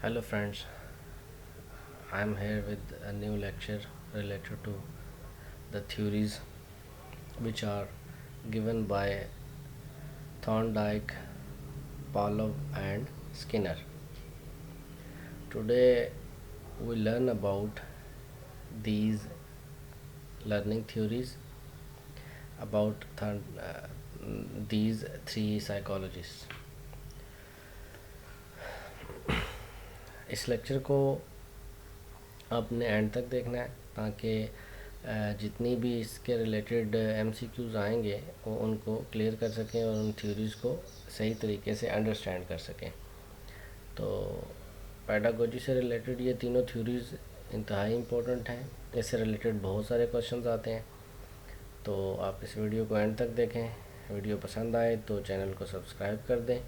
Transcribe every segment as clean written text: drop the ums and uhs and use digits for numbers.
Hello friends, I am here with a new lecture related to the theories which are given by Thorndike, Pavlov and Skinner. Today we learn about these learning theories about these three psychologists. इस lecture को आपने and तक देखना है ताकि जितनी भी इसके रिलेटेड MCQs आएंगे वो उनको क्लियर कर सकें और उन थ्योरीज़ को सही तरीके से अंडरस्टैंड कर सकें। तो पैडागोजी से रिलेटेड ये तीनों थ्योरीज़ इंतहाई इम्पोर्टेंट हैं। इससे रिलेटेड बहुत सारे क्वेश्चंस आते हैं। तो आप इस वीडियो को एंड तक देखें। वीडियो पसंद आए तो चैनल को सब्सक्राइब कर दें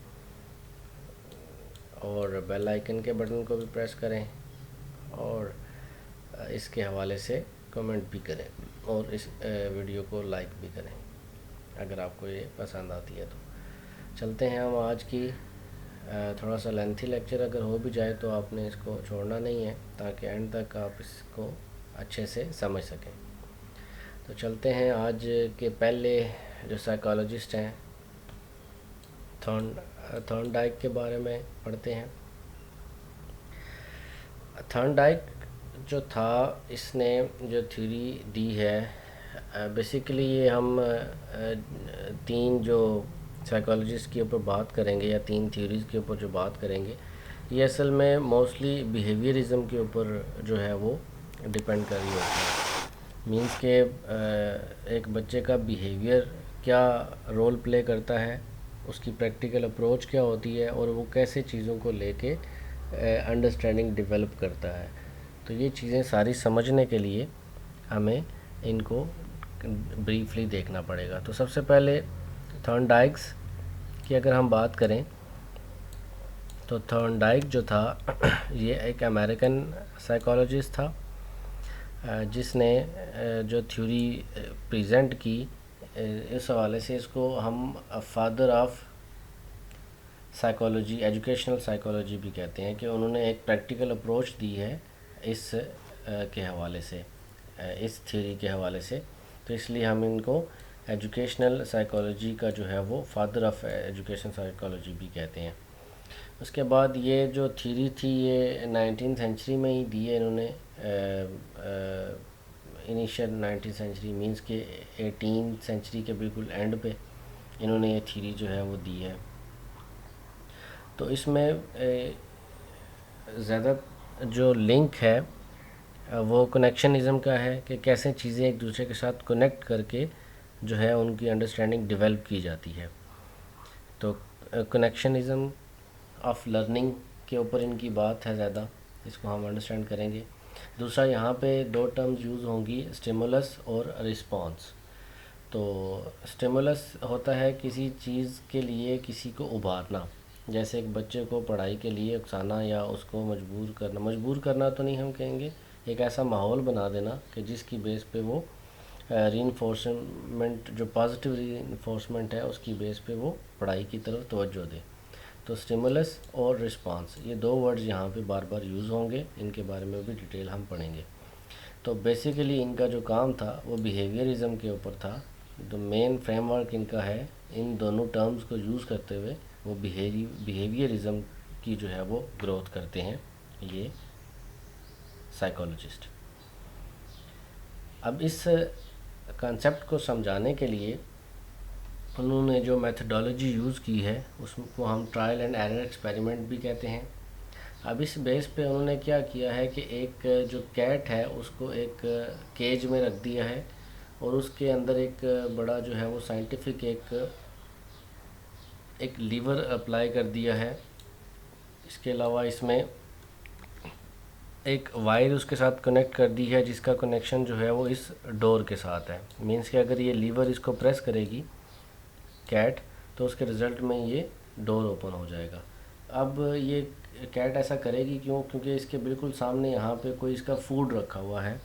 और बेल आइकन के बटन को भी प्रेस करें और इसके हवाले से कमेंट भी करें और इस वीडियो को लाइक भी करें अगर आपको ये पसंद आती है। तो चलते हैं हम आज की थोड़ा सा लेंथी लेक्चर अगर हो भी जाए तो आपने इसको छोड़ना नहीं है ताकि एंड तक आप इसको अच्छे से समझ सकें। तो चलते हैं आज के पहले जो साइकोलॉजिस्ट हैं थॉर्नडाइक के बारे में पढ़ते हैं। थॉर्नडाइक जो था इसने जो थ्योरी दी है बेसिकली ये हम तीन जो साइकोलॉजिस्ट के ऊपर बात करेंगे या तीन थ्योरीज़ के ऊपर जो बात करेंगे ये असल में मोस्टली बिहेवियरिज्म के ऊपर जो है वो डिपेंड कर रही होती है। मींस के एक बच्चे का बिहेवियर क्या रोल प्ले करता है, उसकी प्रैक्टिकल अप्रोच क्या होती है और वो कैसे चीज़ों को लेके अंडरस्टैंडिंग डेवलप करता है। तो ये चीज़ें सारी समझने के लिए हमें इनको ब्रीफली देखना पड़ेगा। तो सबसे पहले थॉर्नडाइक्स की अगर हम बात करें तो थॉर्नडाइक जो था ये एक अमेरिकन साइकोलॉजिस्ट था जिसने जो थ्योरी प्रेजेंट की इस हवाले से इसको हम father of psychology, educational psychology भी कहते हैं कि उन्होंने एक प्रैक्टिकल अप्रोच दी है इस के हवाले से, इस थ्योरी के हवाले से। तो इसलिए हम इनको एजुकेशनल साइकोलॉजी का जो है वो फादर ऑफ एजुकेशन साइकोलॉजी भी कहते हैं। उसके बाद ये जो थ्योरी थी ये 19th सेंचुरी में ही दी है इन्होंने, इनिशियल 19th सेंचुरी मींस के 18th सेंचुरी के बिल्कुल एंड पे इन्होंने ये थ्योरी जो है वो दी है। तो इसमें ज़्यादा जो लिंक है वो कनेक्शनिज़म का है कि कैसे चीज़ें एक दूसरे के साथ कनेक्ट करके जो है उनकी अंडरस्टैंडिंग डेवलप की जाती है। तो कनेक्शनिज़म ऑफ लर्निंग के ऊपर इनकी बात है ज़्यादा, इसको हम अंडरस्टैंड करेंगे। दूसरा यहाँ पे दो टर्म्स यूज़ होंगी, स्टिमुलस और रिस्पॉन्स। तो स्टिमुलस होता है किसी चीज़ के लिए किसी को उभारना, जैसे एक बच्चे को पढ़ाई के लिए उकसाना या उसको मजबूर करना तो नहीं हम कहेंगे, एक ऐसा माहौल बना देना कि जिसकी बेस पे वो रीइंफोर्समेंट, जो पॉजिटिव रीइंफोर्समेंट है उसकी बेस पे वो पढ़ाई की तरफ तवज्जो दे। तो स्टिमुलस और रिस्पांस ये दो वर्ड्स यहाँ पे बार बार यूज़ होंगे, इनके बारे में भी डिटेल हम पढ़ेंगे। तो बेसिकली इनका जो काम था वो बिहेवियरिज्म के ऊपर था। तो मेन फ्रेमवर्क इनका है, इन दोनों टर्म्स को यूज़ करते हुए वो बिहेवियरिज्म की जो है वो ग्रोथ करते हैं ये साइकोलॉजिस्ट। अब इस कॉन्सेप्ट को समझाने के लिए उन्होंने जो मेथडोलॉजी यूज़ की है उसको हम ट्रायल एंड एरर एक्सपेरिमेंट भी कहते हैं। अब इस बेस पे उन्होंने क्या किया है कि एक जो कैट है उसको एक केज में रख दिया है और उसके अंदर एक बड़ा जो है वो साइंटिफिक एक लीवर अप्लाई कर दिया है। इसके अलावा इसमें एक वायर उसके साथ कनेक्ट कर दी है जिसका कनेक्शन जो है वो इस डोर के साथ है। मीन्स कि अगर ये लीवर इसको प्रेस करेगी कैट तो उसके रिज़ल्ट में ये डोर ओपन हो जाएगा। अब ये कैट ऐसा करेगी क्यों? क्योंकि इसके बिल्कुल सामने यहाँ पे कोई इसका फूड रखा हुआ है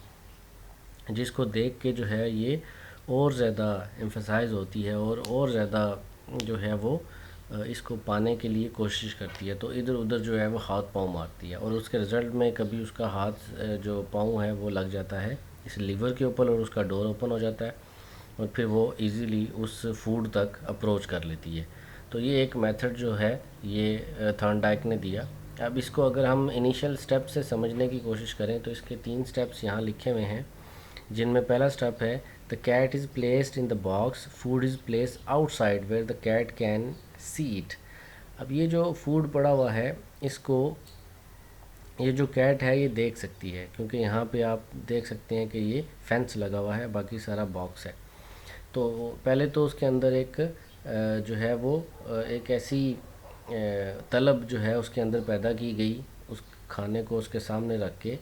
जिसको देख के जो है ये और ज़्यादा एम्फसाइज होती है और ज़्यादा जो है वो इसको पाने के लिए कोशिश करती है, तो इधर उधर जो है वो हाथ पाँव मारती है और उसके रिज़ल्ट में कभी उसका हाथ जो पाँव है वो लग जाता है इस लीवर के ऊपर और उसका डोर ओपन हो जाता है और फिर वो इजीली उस फूड तक अप्रोच कर लेती है। तो ये एक मेथड जो है ये थॉर्नडाइक ने दिया। अब इसको अगर हम इनिशियल स्टेप से समझने की कोशिश करें तो इसके 3 स्टेप्स यहाँ लिखे हुए हैं, जिनमें पहला स्टेप है the cat is placed in the box, food is placed outside where the cat can see it. अब ये जो फूड पड़ा हुआ है इसको ये जो कैट है ये देख सकती है, क्योंकि यहाँ पे आप देख सकते हैं कि ये फेंस लगा हुआ है, बाकी सारा बॉक्स है। तो पहले तो उसके अंदर एक जो है वो एक ऐसी तलब जो है उसके अंदर पैदा की गई उस खाने को उसके सामने रख के,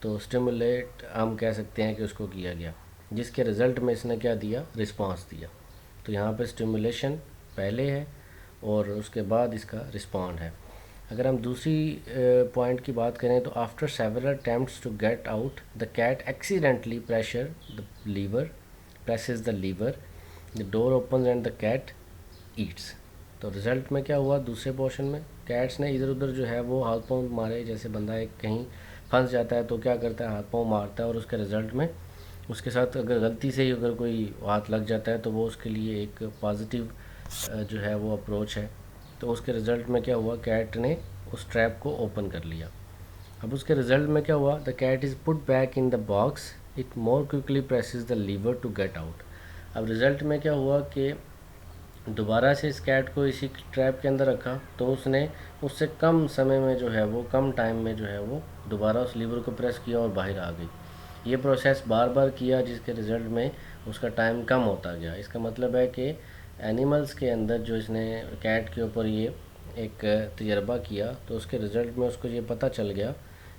तो स्टिमुलेट हम कह सकते हैं कि उसको किया गया, जिसके रिज़ल्ट में इसने क्या दिया, रिस्पांस दिया। तो यहाँ पे स्टिमुलेशन पहले है और उसके बाद इसका रिस्पॉन्ड है। अगर हम दूसरी पॉइंट की बात करें तो after several attempts to get out the cat accidentally presses the lever, the door opens and the cat eats। तो रिज़ल्ट में क्या हुआ, दूसरे पोर्शन में कैट्स ने इधर उधर जो है वो हाथ पाँव मारे, जैसे बंदा एक कहीं फंस जाता है तो क्या करता है, हाथ पाँव मारता है और उसके रिज़ल्ट में उसके साथ अगर गलती से ही अगर कोई हाथ लग जाता है तो वो उसके लिए एक पॉजिटिव जो है वो अप्रोच है। तो उसके रिज़ल्ट में क्या हुआ, कैट ने उस ट्रैप को ओपन कर लिया। अब उसके रिज़ल्ट में क्या हुआ, the cat is put back in the box, it more quickly presses the lever to get out. अब रिज़ल्ट में क्या हुआ कि दोबारा से इस कैट को इसी ट्रैप के अंदर रखा तो उसने उससे कम समय में जो है वो कम टाइम में जो है वो दोबारा उस लीवर को प्रेस किया और बाहर आ गई। ये प्रोसेस बार बार किया जिसके रिज़ल्ट में उसका टाइम कम होता गया। इसका मतलब है कि एनिमल्स के अंदर जो इसने कैट के ऊपर ये एक तजर्बा किया तो उसके रिज़ल्ट में उसको ये पता चल गया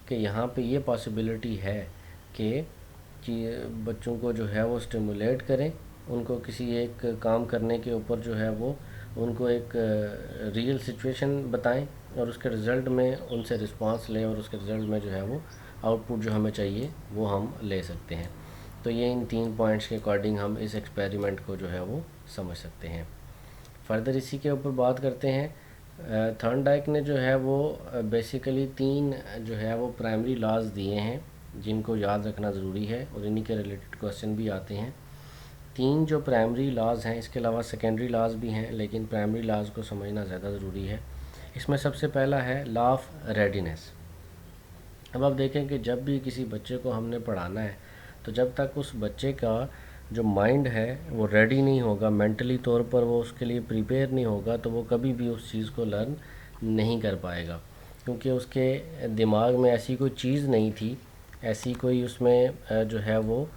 कि यहाँ पे ये पॉसिबिलिटी है कि बच्चों को जो है वो स्टिमुलेट करें, उनको किसी एक काम करने के ऊपर जो है वो उनको एक रियल सिचुएशन बताएं और उसके रिज़ल्ट में उनसे रिस्पांस लें और उसके रिज़ल्ट में जो है वो आउटपुट जो हमें चाहिए वो हम ले सकते हैं। तो ये इन 3 पॉइंट्स के अकॉर्डिंग हम इस एक्सपेरिमेंट को जो है वो समझ सकते हैं। फर्दर इसी के ऊपर बात करते हैं। थॉर्नडाइक ने जो है वो बेसिकली 3 जो है वो प्राइमरी लॉज दिए हैं जिनको याद रखना ज़रूरी है और इन्हीं के रिलेटेड क्वेश्चन भी आते हैं। 3 जो प्राइमरी लॉज हैं, इसके अलावा सेकेंडरी लॉज भी हैं, लेकिन प्राइमरी लॉज को समझना ज़्यादा ज़रूरी है। इसमें सबसे पहला है लॉ ऑफ रेडीनेस। अब आप देखें कि जब भी किसी बच्चे को हमने पढ़ाना है तो जब तक उस बच्चे का जो माइंड है वो रेडी नहीं होगा, मेंटली तौर पर वो उसके लिए प्रिपेयर नहीं होगा, तो वो कभी भी उस चीज़ को लर्न नहीं कर पाएगा, क्योंकि उसके दिमाग में ऐसी कोई चीज़ नहीं थी, ऐसी कोई उसमें जो है वो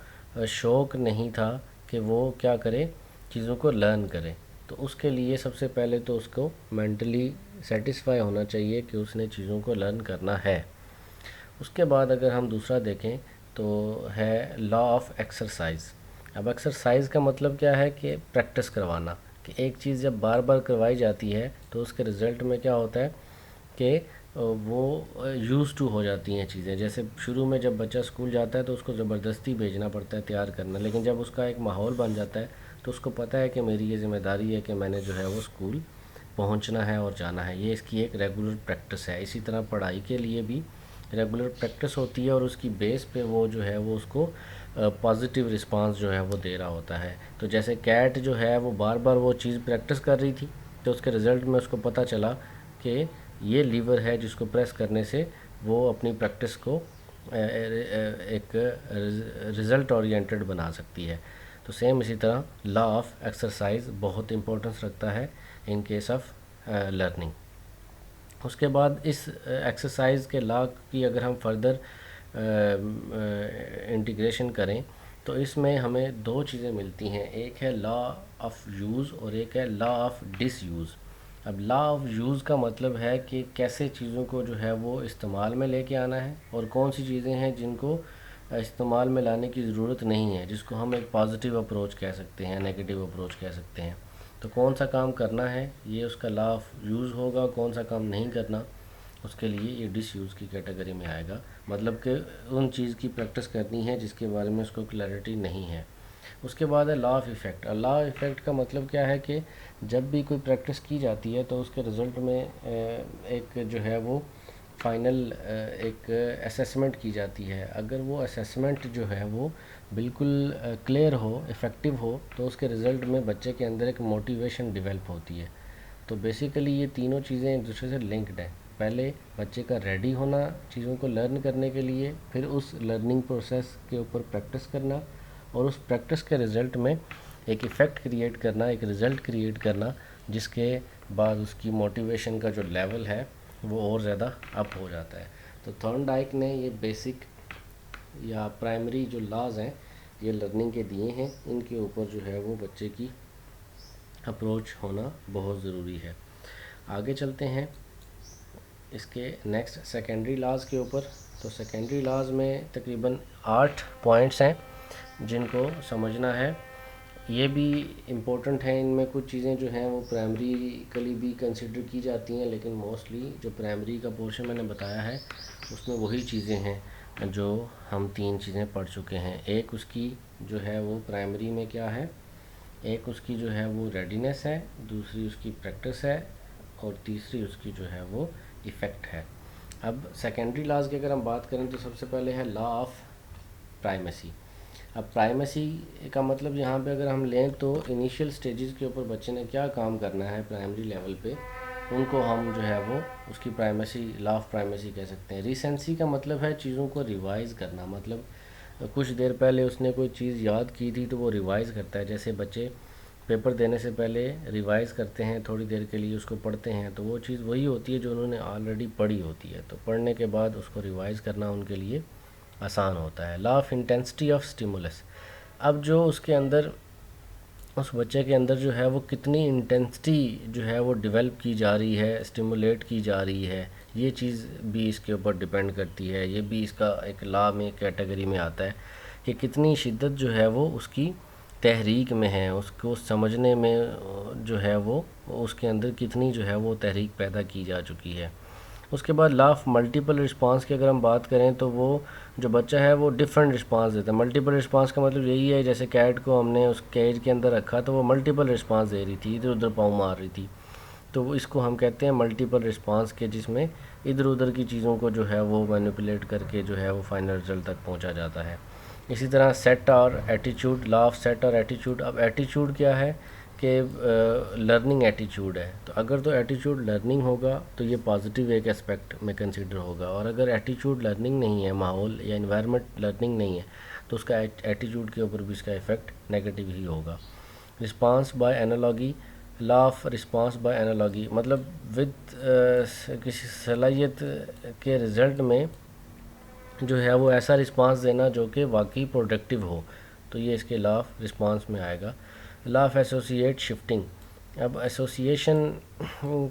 शौक़ नहीं था कि वो क्या करे, चीज़ों को लर्न करे। तो उसके लिए सबसे पहले तो उसको मेंटली सेटिस्फाई होना चाहिए कि उसने चीज़ों को लर्न करना है। उसके बाद अगर हम दूसरा देखें तो है लॉ ऑफ एक्सरसाइज। अब एक्सरसाइज का मतलब क्या है कि प्रैक्टिस करवाना, कि एक चीज़ जब बार बार करवाई जाती है तो उसके रिज़ल्ट में क्या होता है कि वो यूज़ टू हो जाती हैं चीज़ें। जैसे शुरू में जब बच्चा स्कूल जाता है तो उसको ज़बरदस्ती भेजना पड़ता है, तैयार करना, लेकिन जब उसका एक माहौल बन जाता है तो उसको पता है कि मेरी ये ज़िम्मेदारी है कि मैंने जो है वो स्कूल पहुंचना है और जाना है। ये इसकी एक रेगुलर प्रैक्टिस है। इसी तरह पढ़ाई के लिए भी रेगुलर प्रैक्टिस होती है और उसकी बेस पे वो जो है वो उसको पॉजिटिव रिस्पांस जो है वो दे रहा होता है। तो जैसे कैट जो है वो बार बार वो चीज़ प्रैक्टिस कर रही थी तो उसके रिज़ल्ट में उसको पता चला कि ये लीवर है जिसको प्रेस करने से वो अपनी प्रैक्टिस को एक रिज़ल्ट ओरिएंटेड बना सकती है। तो सेम इसी तरह लॉ ऑफ एक्सरसाइज बहुत इम्पोर्टेंस रखता है इन केस ऑफ लर्निंग। उसके बाद इस एक्सरसाइज के लॉ की अगर हम फर्दर इंटीग्रेशन करें तो इसमें हमें 2 चीज़ें मिलती हैं, एक है लॉ ऑफ यूज़ और एक है लॉ ऑफ डिसयूज़। अब लॉ ऑफ यूज़ का मतलब है कि कैसे चीज़ों को जो है वो इस्तेमाल में लेके आना है और कौन सी चीज़ें हैं जिनको इस्तेमाल में लाने की ज़रूरत नहीं है, जिसको हम एक पॉजिटिव अप्रोच कह सकते हैं, नेगेटिव अप्रोच कह सकते हैं। तो कौन सा काम करना है ये उसका लॉ ऑफ यूज़ होगा, कौन सा काम नहीं करना उसके लिए ये डिसयूज़ की कैटेगरी में आएगा। मतलब कि उन चीज़ की प्रैक्टिस करनी है जिसके बारे में उसको क्लैरिटी नहीं है। उसके बाद है law of effect. Law of effect का मतलब क्या है कि जब भी कोई प्रैक्टिस की जाती है तो उसके रिज़ल्ट में एक जो है वो फाइनल एक असेसमेंट की जाती है। अगर वो असेसमेंट जो है वो बिल्कुल क्लियर हो, इफ़ेक्टिव हो, तो उसके रिज़ल्ट में बच्चे के अंदर एक मोटिवेशन डेवलप होती है। तो बेसिकली ये तीनों चीज़ें एक दूसरे से लिंक्ड हैं। पहले बच्चे का रेडी होना चीज़ों को लर्न करने के लिए, फिर उस लर्निंग प्रोसेस के ऊपर प्रैक्टिस करना, और उस प्रैक्टिस के रिज़ल्ट में एक इफ़ेक्ट क्रिएट करना, एक रिज़ल्ट क्रिएट करना, जिसके बाद उसकी मोटिवेशन का जो लेवल है वो और ज़्यादा अप हो जाता है। तो थॉर्नडाइक ने ये बेसिक या प्राइमरी जो लॉज हैं ये लर्निंग के दिए हैं, इनके ऊपर जो है वो बच्चे की अप्रोच होना बहुत ज़रूरी है। आगे चलते हैं इसके नेक्स्ट सेकेंडरी लॉज के ऊपर। तो सेकेंडरी लॉज में तकरीबन 8 पॉइंट्स हैं जिनको समझना है। ये भी इम्पोर्टेंट है, इनमें कुछ चीज़ें जो हैं वो प्राइमरीकली भी कंसिडर की जाती हैं, लेकिन मोस्टली जो प्राइमरी का पोर्शन मैंने बताया है उसमें वही चीज़ें हैं जो हम 3 चीज़ें पढ़ चुके हैं। एक उसकी जो है वो प्राइमरी में क्या है, एक उसकी जो है वो रेडीनेस है, दूसरी उसकी प्रैक्टिस है, और तीसरी उसकी जो है वो इफ़ेक्ट है। अब सेकेंडरी लॉज की अगर हम बात करें तो सबसे पहले है लॉ ऑफ प्राइमेसी। अब प्राइमेसी का मतलब यहाँ पे अगर हम लें तो इनिशियल स्टेजेस के ऊपर बच्चे ने क्या काम करना है प्राइमरी लेवल पे, उनको हम जो है वो उसकी प्राइमेसी, लॉ ऑफ प्राइमेसी कह सकते हैं। रिसेंसी का मतलब है चीज़ों को रिवाइज़ करना, मतलब कुछ देर पहले उसने कोई चीज़ याद की थी तो वो रिवाइज़ करता है। जैसे बच्चे पेपर देने से पहले रिवाइज़ करते हैं, थोड़ी देर के लिए उसको पढ़ते हैं, तो वो चीज़ वही होती है जो उन्होंने ऑलरेडी पढ़ी होती है। तो पढ़ने के बाद उसको रिवाइज़ करना उनके लिए आसान होता है। Law of intensity of stimulus. अब जो उसके अंदर, उस बच्चे के अंदर जो है वो कितनी इंटेंसिटी जो है वो डेवलप की जा रही है, स्टिमुलेट की जा रही है, ये चीज़ भी इसके ऊपर डिपेंड करती है। ये भी इसका एक लॉ में कैटेगरी में आता है कि कितनी शिद्दत जो है वो उसकी तहरीक में है, उसको समझने में जो है वो उसके अंदर कितनी जो है वो तहरीक पैदा की जा चुकी है। उसके बाद लॉ ऑफ मल्टीपल रिस्पांस की अगर हम बात करें तो वो जो बच्चा है वो डिफरेंट रिस्पांस देता है। मल्टीपल रिस्पांस का मतलब यही है, जैसे कैट को हमने उस केज के अंदर रखा तो वो मल्टीपल रिस्पांस दे रही थी, इधर उधर पाँव मार रही थी, तो वो इसको हम कहते हैं मल्टीपल रिस्पांस के, जिसमें इधर उधर की चीज़ों को जो है वो मैनिपुलेट करके जो है वो फाइनल रिजल्ट तक पहुँचा जाता है। इसी तरह सेट और एटीट्यूड, लॉ ऑफ सेट और एटीट्यूड। अब एटीट्यूड क्या है कि लर्निंग एटीट्यूड है, तो अगर तो एटीट्यूड लर्निंग होगा तो ये पॉजिटिव एक एस्पेक्ट में कंसिडर होगा, और अगर एटीट्यूड लर्निंग नहीं है, माहौल या इन्वायरमेंट लर्निंग नहीं है, तो उसका एटीट्यूड के ऊपर भी इसका इफ़ेक्ट नेगेटिव ही होगा। Response by analogy, law of response by analogy मतलब विद किसी सलाहियत के रिज़ल्ट में जो है वो ऐसा रिस्पांस देना जो कि वाकई प्रोडक्टिव हो, तो ये इसके लॉ ऑफ रिस्पांस में आएगा। Law of associate shifting. अब एसोसिएशन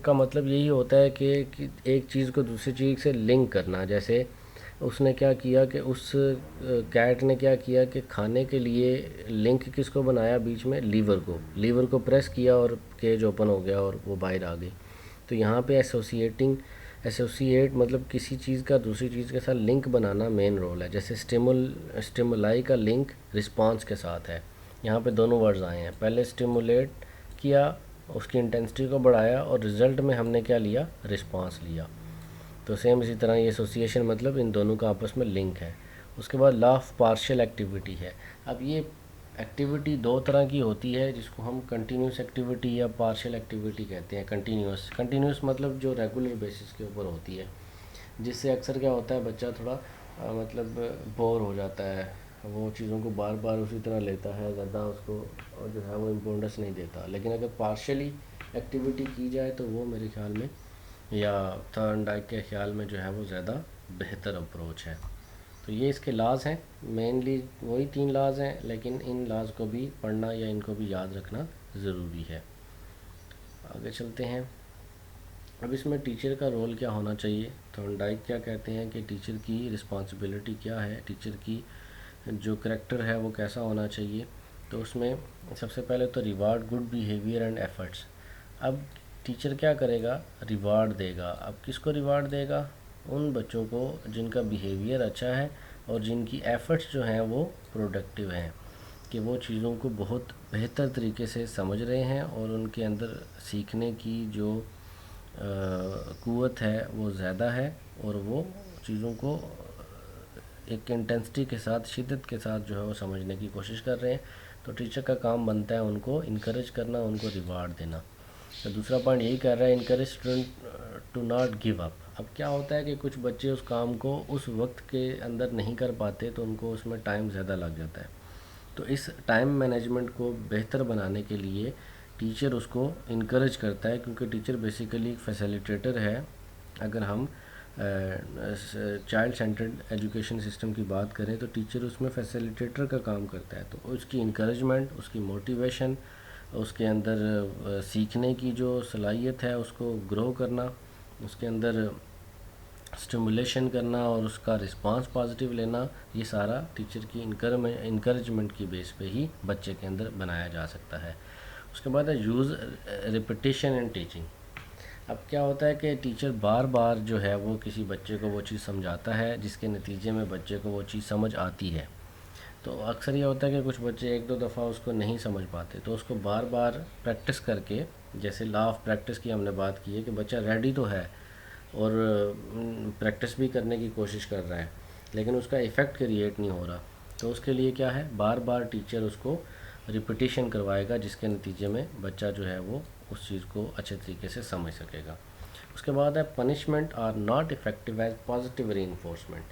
का मतलब यही होता है कि एक चीज़ को दूसरी चीज़ से लिंक करना। जैसे उसने क्या किया कि उस कैट ने क्या किया कि खाने के लिए लिंक किसको बनाया बीच में, लीवर को प्रेस किया और केज ओपन हो गया और वो बाहर आ गई। तो यहाँ पे एसोसिएट मतलब किसी चीज़ का दूसरी चीज़ के साथ लिंक बनाना मेन रोल है। जैसे स्टिमुलाई का लिंक रिस्पांस के साथ है, यहाँ पे दोनों वर्ड्स आए हैं। पहले स्टिमुलेट किया, उसकी इंटेंसिटी को बढ़ाया, और रिज़ल्ट में हमने क्या लिया, रिस्पांस लिया। तो सेम इसी तरह ये एसोसिएशन मतलब इन दोनों का आपस में लिंक है। उसके बाद लॉ ऑफ पार्शियल एक्टिविटी है। अब ये एक्टिविटी दो तरह की होती है, जिसको हम कंटिन्यूस एक्टिविटी या पार्शियल एक्टिविटी कहते हैं। कंटिन्यूस मतलब जो रेगुलर बेसिस के ऊपर होती है, जिससे अक्सर क्या होता है बच्चा थोड़ा मतलब बोर हो जाता है, वो चीज़ों को बार बार उसी तरह लेता है, ज़्यादा उसको जो है वो इम्पोर्टेंस नहीं देता। लेकिन अगर पार्शियली एक्टिविटी की जाए तो वो मेरे ख्याल में या थॉर्नडाइक के ख्याल में जो है वो ज़्यादा बेहतर अप्रोच है। तो ये इसके लॉज हैं, मेनली वही 3 लॉज हैं, लेकिन इन लॉज को भी पढ़ना या इनको भी याद रखना ज़रूरी है। आगे चलते हैं। अब इसमें टीचर का रोल क्या होना चाहिए। थॉर्नडाइक क्या कहते हैं कि टीचर की रिस्पॉन्सिबिलिटी क्या है, टीचर की जो करैक्टर है वो कैसा होना चाहिए। तो उसमें सबसे पहले तो reward good behaviour and efforts. अब टीचर क्या करेगा, रिवार्ड देगा। अब किसको रिवार्ड देगा, उन बच्चों को जिनका बिहेवियर अच्छा है और जिनकी एफ़र्ट्स जो हैं वो प्रोडक्टिव हैं। कि वो चीज़ों को बहुत बेहतर तरीके से समझ रहे हैं और उनके अंदर सीखने की जो क़ुव्वत है वो ज़्यादा है और वो चीज़ों को एक इंटेंसिटी के साथ, शिद्दत के साथ जो है वो समझने की कोशिश कर रहे हैं। तो टीचर का काम बनता है उनको इनकरेज करना, उनको रिवार्ड देना। तो दूसरा पॉइंट यही कर रहा है, encourage student to not give up. अब क्या होता है कि कुछ बच्चे उस काम को उस वक्त के अंदर नहीं कर पाते, तो उनको उसमें टाइम ज़्यादा लग जाता है। तो इस टाइम मैनेजमेंट को बेहतर बनाने के लिए टीचर उसको इनकरेज करता है, क्योंकि टीचर बेसिकली एक फैसिलिटेटर है। अगर हम चाइल्ड सेंटर्ड एजुकेशन सिस्टम की बात करें तो टीचर उसमें फैसिलिटेटर का काम करता है। तो उसकी इनकरेजमेंट, उसकी मोटिवेशन, उसके अंदर सीखने की जो सलाहियत है उसको ग्रो करना, उसके अंदर स्टिमुलेशन करना और उसका रिस्पांस पॉजिटिव लेना, ये सारा टीचर की इनकरेजमेंट की बेस पे ही बच्चे के अंदर बनाया जा सकता है। उसके बाद है यूज़ रिपीटिशन एंड टीचिंग। अब क्या होता है कि टीचर बार बार जो है वो किसी बच्चे को वो चीज़ समझाता है, जिसके नतीजे में बच्चे को वो चीज़ समझ आती है। तो अक्सर ये होता है कि कुछ बच्चे एक दो दफ़ा उसको नहीं समझ पाते, तो उसको बार बार प्रैक्टिस करके, जैसे लॉ ऑफ प्रैक्टिस की हमने बात की है कि बच्चा रेडी तो है और प्रैक्टिस भी करने की कोशिश कर रहा है, लेकिन उसका इफ़ेक्ट क्रिएट नहीं हो रहा। तो उसके लिए क्या है, बार बार टीचर उसको रिपीटिशन करवाएगा, जिसके नतीजे में बच्चा जो है वो उस चीज़ को अच्छे तरीके से समझ सकेगा। उसके बाद है punishment are not effective as positive reinforcement.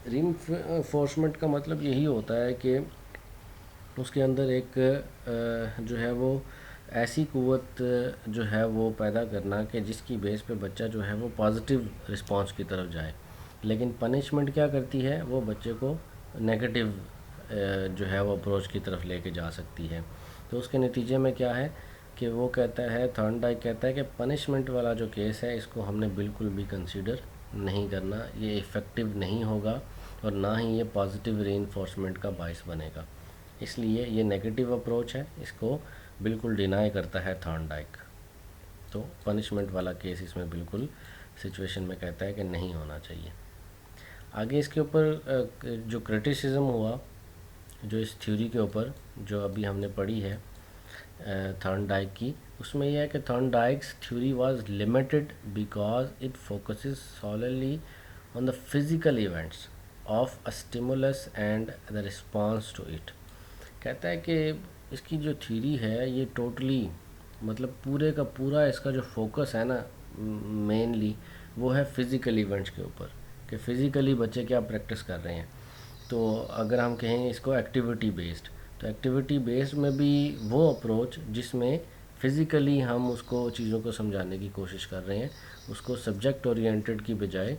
Reinforcement का मतलब यही होता है कि उसके अंदर एक जो है वो ऐसी क़ुव्वत जो है वो पैदा करना कि जिसकी बेस पे बच्चा जो है वो पॉजिटिव रिस्पांस की तरफ जाए। लेकिन पनिशमेंट क्या करती है, वो बच्चे को नेगेटिव जो है वो अप्रोच की तरफ लेके जा सकती है। तो उसके नतीजे में क्या है कि वो कहता है, थॉर्नडाइक कहता है कि पनिशमेंट वाला जो केस है इसको हमने बिल्कुल भी कंसीडर नहीं करना, ये इफ़ेक्टिव नहीं होगा और ना ही ये पॉजिटिव रीइंफोर्समेंट का बाइस बनेगा। इसलिए ये नेगेटिव अप्रोच है, इसको बिल्कुल डिनाई करता है थॉर्नडाइक। तो पनिशमेंट वाला केस इसमें बिल्कुल सिचुएशन में कहता है कि नहीं होना चाहिए। आगे इसके ऊपर जो क्रिटिसिज्म हुआ जो इस थ्योरी के ऊपर जो अभी हमने पढ़ी है थॉर्नडाइक की, उसमें यह है कि Thorndike's theory was limited because it focuses solidly on the physical events of a stimulus and the response to it. कहता है कि इसकी जो थ्योरी है ये टोटली मतलब पूरे का पूरा इसका जो फोकस है ना मेनली वो है फिज़िकल इवेंट्स के ऊपर, कि फ़िज़िकली बच्चे क्या प्रैक्टिस कर रहे हैं। तो अगर हम कहें इसको एक्टिविटी बेस्ड, तो एक्टिविटी बेस्ड में भी वो अप्रोच जिसमें फ़िज़िकली हम उसको चीज़ों को समझाने की कोशिश कर रहे हैं, उसको सब्जेक्ट ओरिएंटेड की बजाय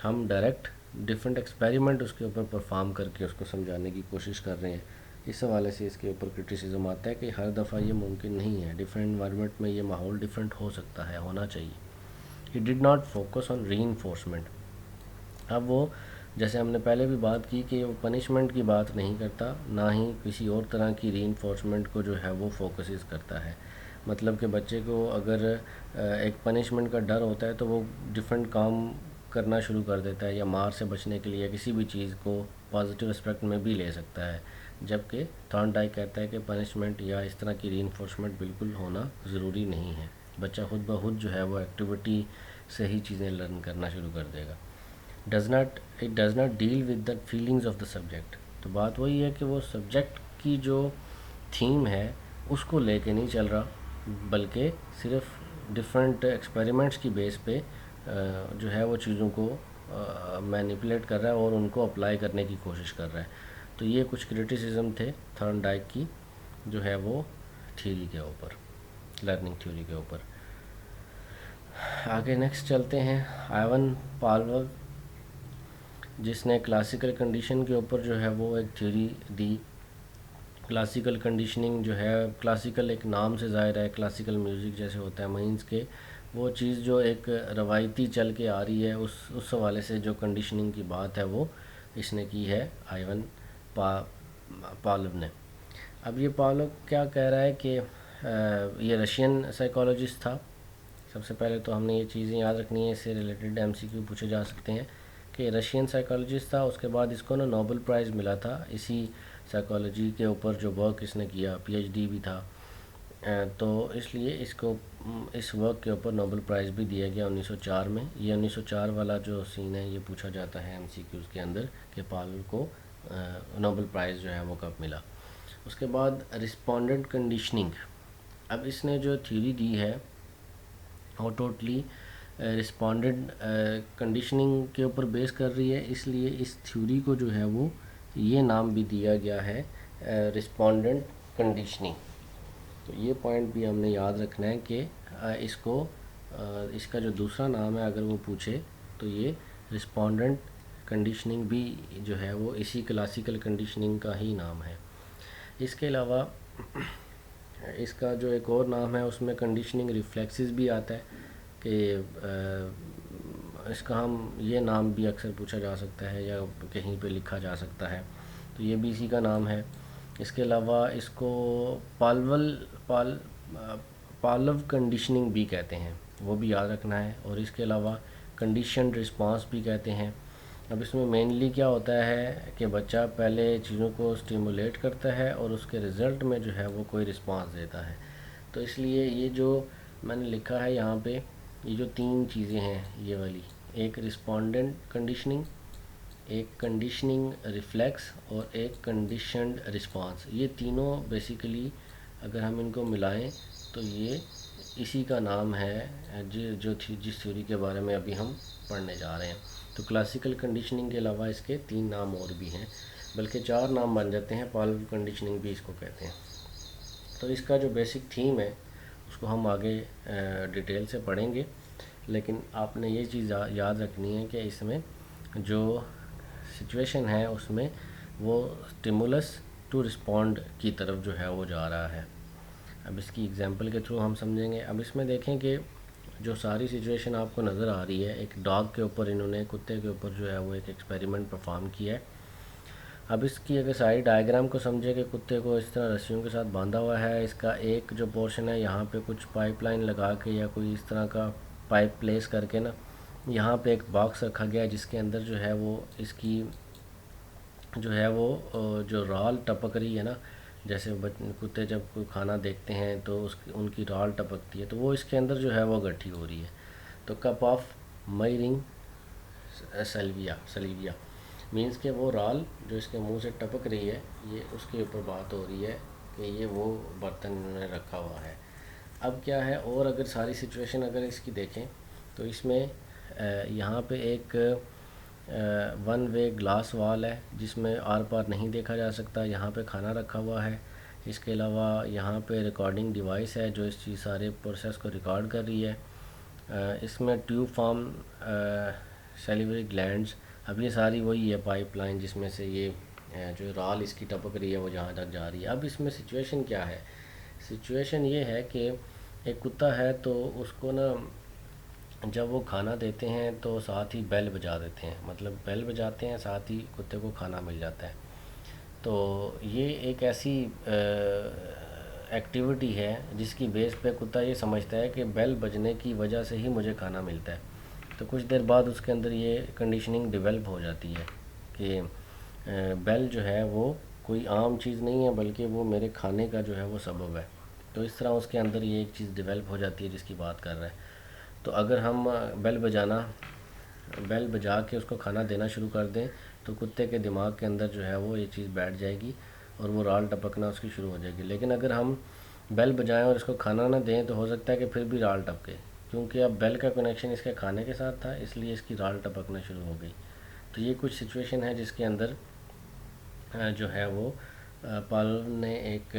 हम डायरेक्ट डिफरेंट एक्सपेरिमेंट उसके ऊपर परफॉर्म करके उसको समझाने की कोशिश कर रहे हैं। इस हवाले से इसके ऊपर क्रिटिसिज्म आता है कि हर दफ़ा ये मुमकिन नहीं है, डिफरेंट इन्वायरमेंट में ये माहौल डिफरेंट हो सकता है, होना चाहिए। He did not focus on reinforcement. अब वो जैसे हमने पहले भी बात की कि वो पनिशमेंट की बात नहीं करता, ना ही किसी और तरह की रीइंफोर्समेंट को जो है वो फोकस करता है। मतलब कि बच्चे को अगर एक पनिशमेंट का डर होता है तो वो डिफरेंट काम करना शुरू कर देता है, या मार से बचने के लिए किसी भी चीज़ को पॉजिटिव एस्पेक्ट में भी ले सकता है। जबकि थॉर्नडाइक कहता है कि पनिशमेंट या इस तरह की रीइंफोर्समेंट बिल्कुल होना ज़रूरी नहीं है, बच्चा खुद ब खुद जो है वो एक्टिविटी से ही चीज़ें लर्न करना शुरू कर देगा। It does not deal with the feelings of the subject. तो बात वही है कि वो सब्जेक्ट की जो थीम है उसको लेके नहीं चल रहा, बल्कि सिर्फ डिफरेंट एक्सपेरिमेंट्स की बेस पे जो है वो चीज़ों को मैनिपुलेट कर रहा है और उनको अप्लाई करने की कोशिश कर रहा है। तो ये कुछ क्रिटिसिज्म थे थॉर्नडाइक की जो है वो थ्योरी के ऊपर, लर्निंग थ्योरी के ऊपर। आगे नेक्स्ट चलते हैं, आइवन पावलोव, जिसने क्लासिकल कंडीशन के ऊपर जो है वो एक थ्योरी दी। क्लासिकल कंडीशनिंग जो है, क्लासिकल एक नाम से ज़ाहिर है क्लासिकल म्यूज़िक जैसे होता है माइंस के, वो चीज़ जो एक रवायती चल के आ रही है उस हवाले से जो कंडीशनिंग की बात है वो इसने की है आइवन पावलोव ने। अब ये पावलोव क्या कह रहा है कि ये रशियन साइकोलॉजिस्ट था। सबसे पहले तो हमने ये चीज़ें याद रखनी है, इससे रिलेटेड एमसीक्यू पूछे जा सकते हैं कि रशियन साइकोलॉजिस्ट था। उसके बाद इसको ना नोबेल प्राइज़ मिला था इसी साइकोलॉजी के ऊपर जो वर्क इसने किया, पीएचडी भी था, तो इसलिए इसको इस वर्क के ऊपर नोबेल प्राइज़ भी दिया गया 1904 में। ये 1904 वाला जो सीन है ये पूछा जाता है एमसीक्यूज़ के अंदर कि पावेल को नोबेल प्राइज़ जो है वो कब मिला। उसके बाद रिस्पोंडेंट कंडीशनिंग। अब इसने जो थ्योरी दी है वो टोटली रिस्पोंडेंट कंडीशनिंग के ऊपर बेस कर रही है, इसलिए इस थ्योरी को जो है वो ये नाम भी दिया गया है रिस्पोंडेंट कंडीशनिंग। तो ये पॉइंट भी हमने याद रखना है कि इसको इसका जो दूसरा नाम है अगर वो पूछे तो ये रिस्पोंडेंट कंडीशनिंग भी जो है वो इसी क्लासिकल कंडीशनिंग का ही नाम है। इसके अलावा इसका जो एक और नाम है उसमें कंडीशनिंग रिफ्लेक्सेस भी आता है कि इसका हम ये नाम भी अक्सर पूछा जा सकता है या कहीं पे लिखा जा सकता है, तो ये भी इसी का नाम है। इसके अलावा इसको पालव कंडीशनिंग भी कहते हैं, वो भी याद रखना है। और इसके अलावा कंडीशनड रिस्पांस भी कहते हैं। अब इसमें मेनली क्या होता है कि बच्चा पहले चीज़ों को स्टिमुलेट करता है और उसके रिज़ल्ट में जो है वो कोई रिस्पांस देता है। तो इसलिए ये जो मैंने लिखा है यहाँ पे, ये जो तीन चीज़ें हैं ये वाली, एक रिस्पोंडेंट कंडीशनिंग, एक कंडीशनिंग रिफ्लेक्स और एक कंडीशनड रिस्पांस, ये तीनों बेसिकली अगर हम इनको मिलाएं तो ये इसी का नाम है जिस थ्योरी के बारे में अभी हम पढ़ने जा रहे हैं। तो क्लासिकल कंडीशनिंग के अलावा इसके तीन नाम और भी हैं, बल्कि चार नाम बन जाते हैं, पावलोव कंडीशनिंग भी इसको कहते हैं। तो इसका जो बेसिक थीम है उसको हम आगे डिटेल से पढ़ेंगे, लेकिन आपने ये चीज़ याद रखनी है कि इसमें जो सिचुएशन है उसमें वो स्टिमुलस टू रिस्पॉन्ड की तरफ जो है वो जा रहा है। अब इसकी एग्जांपल के थ्रू हम समझेंगे। अब इसमें देखें कि जो सारी सिचुएशन आपको नज़र आ रही है, एक डॉग के ऊपर इन्होंने, कुत्ते के ऊपर जो है वो एक एक्सपेरिमेंट परफॉर्म किया है। अब इसकी अगर सारी डायग्राम को समझे कि कुत्ते को इस तरह रस्सियों के साथ बांधा हुआ है, इसका एक जो पोर्शन है यहाँ पे कुछ पाइपलाइन लगा के या कोई इस तरह का पाइप प्लेस करके ना, यहाँ पे एक बॉक्स रखा गया है जिसके अंदर जो है वो इसकी जो है वो जो राल टपक रही है ना, जैसे कुत्ते जब कोई खाना देखते हैं तो उनकी राल टपकती है, तो वो इसके अंदर जो है वो गट्ठी हो रही है। तो कप ऑफ मईरिंग सलीविया मीन्स के वो राल जो इसके मुंह से टपक रही है, ये उसके ऊपर बात हो रही है कि ये वो बर्तन इन्होंने रखा हुआ है। अब क्या है, और अगर सारी सिचुएशन अगर इसकी देखें तो इसमें यहाँ पे एक वन वे ग्लास वॉल है जिसमें आर पार नहीं देखा जा सकता, यहाँ पे खाना रखा हुआ है। इसके अलावा यहाँ पे रिकॉर्डिंग डिवाइस है जो इस चीज़ सारे प्रोसेस को रिकॉर्ड कर रही है। इसमें ट्यूब फॉर्म सैलिवरी ग्लैंड्स, अब ये सारी वही है पाइपलाइन जिसमें से ये जो राल इसकी टपक रही है वो जहाँ तक जा रही है। अब इसमें सिचुएशन क्या है, सिचुएशन ये है कि एक कुत्ता है तो उसको ना जब वो खाना देते हैं तो साथ ही बेल बजा देते हैं, मतलब बेल बजाते हैं, साथ ही कुत्ते को खाना मिल जाता है। तो ये एक ऐसी एक्टिविटी है जिसकी बेस पे कुत्ता ये समझता है कि बेल बजने की वजह से ही मुझे खाना मिलता है। तो कुछ देर बाद उसके अंदर ये कंडीशनिंग डेवलप हो जाती है कि बेल जो है वो कोई आम चीज़ नहीं है बल्कि वो मेरे खाने का जो है वो सबब है। तो इस तरह उसके अंदर ये एक चीज़ डेवलप हो जाती है जिसकी बात कर रहा है। तो अगर हम बेल बजा के उसको खाना देना शुरू कर दें तो कुत्ते के दिमाग के अंदर जो है वो ये चीज़ बैठ जाएगी और वो राल टपकना उसकी शुरू हो जाएगी। लेकिन अगर हम बेल बजाएं और इसको खाना ना दें तो हो सकता है कि फिर भी राल टपके, क्योंकि अब बेल का कनेक्शन इसके खाने के साथ था, इसलिए इसकी राल टपकना शुरू हो गई। तो ये कुछ सिचुएशन है जिसके अंदर जो है वो पावेल ने एक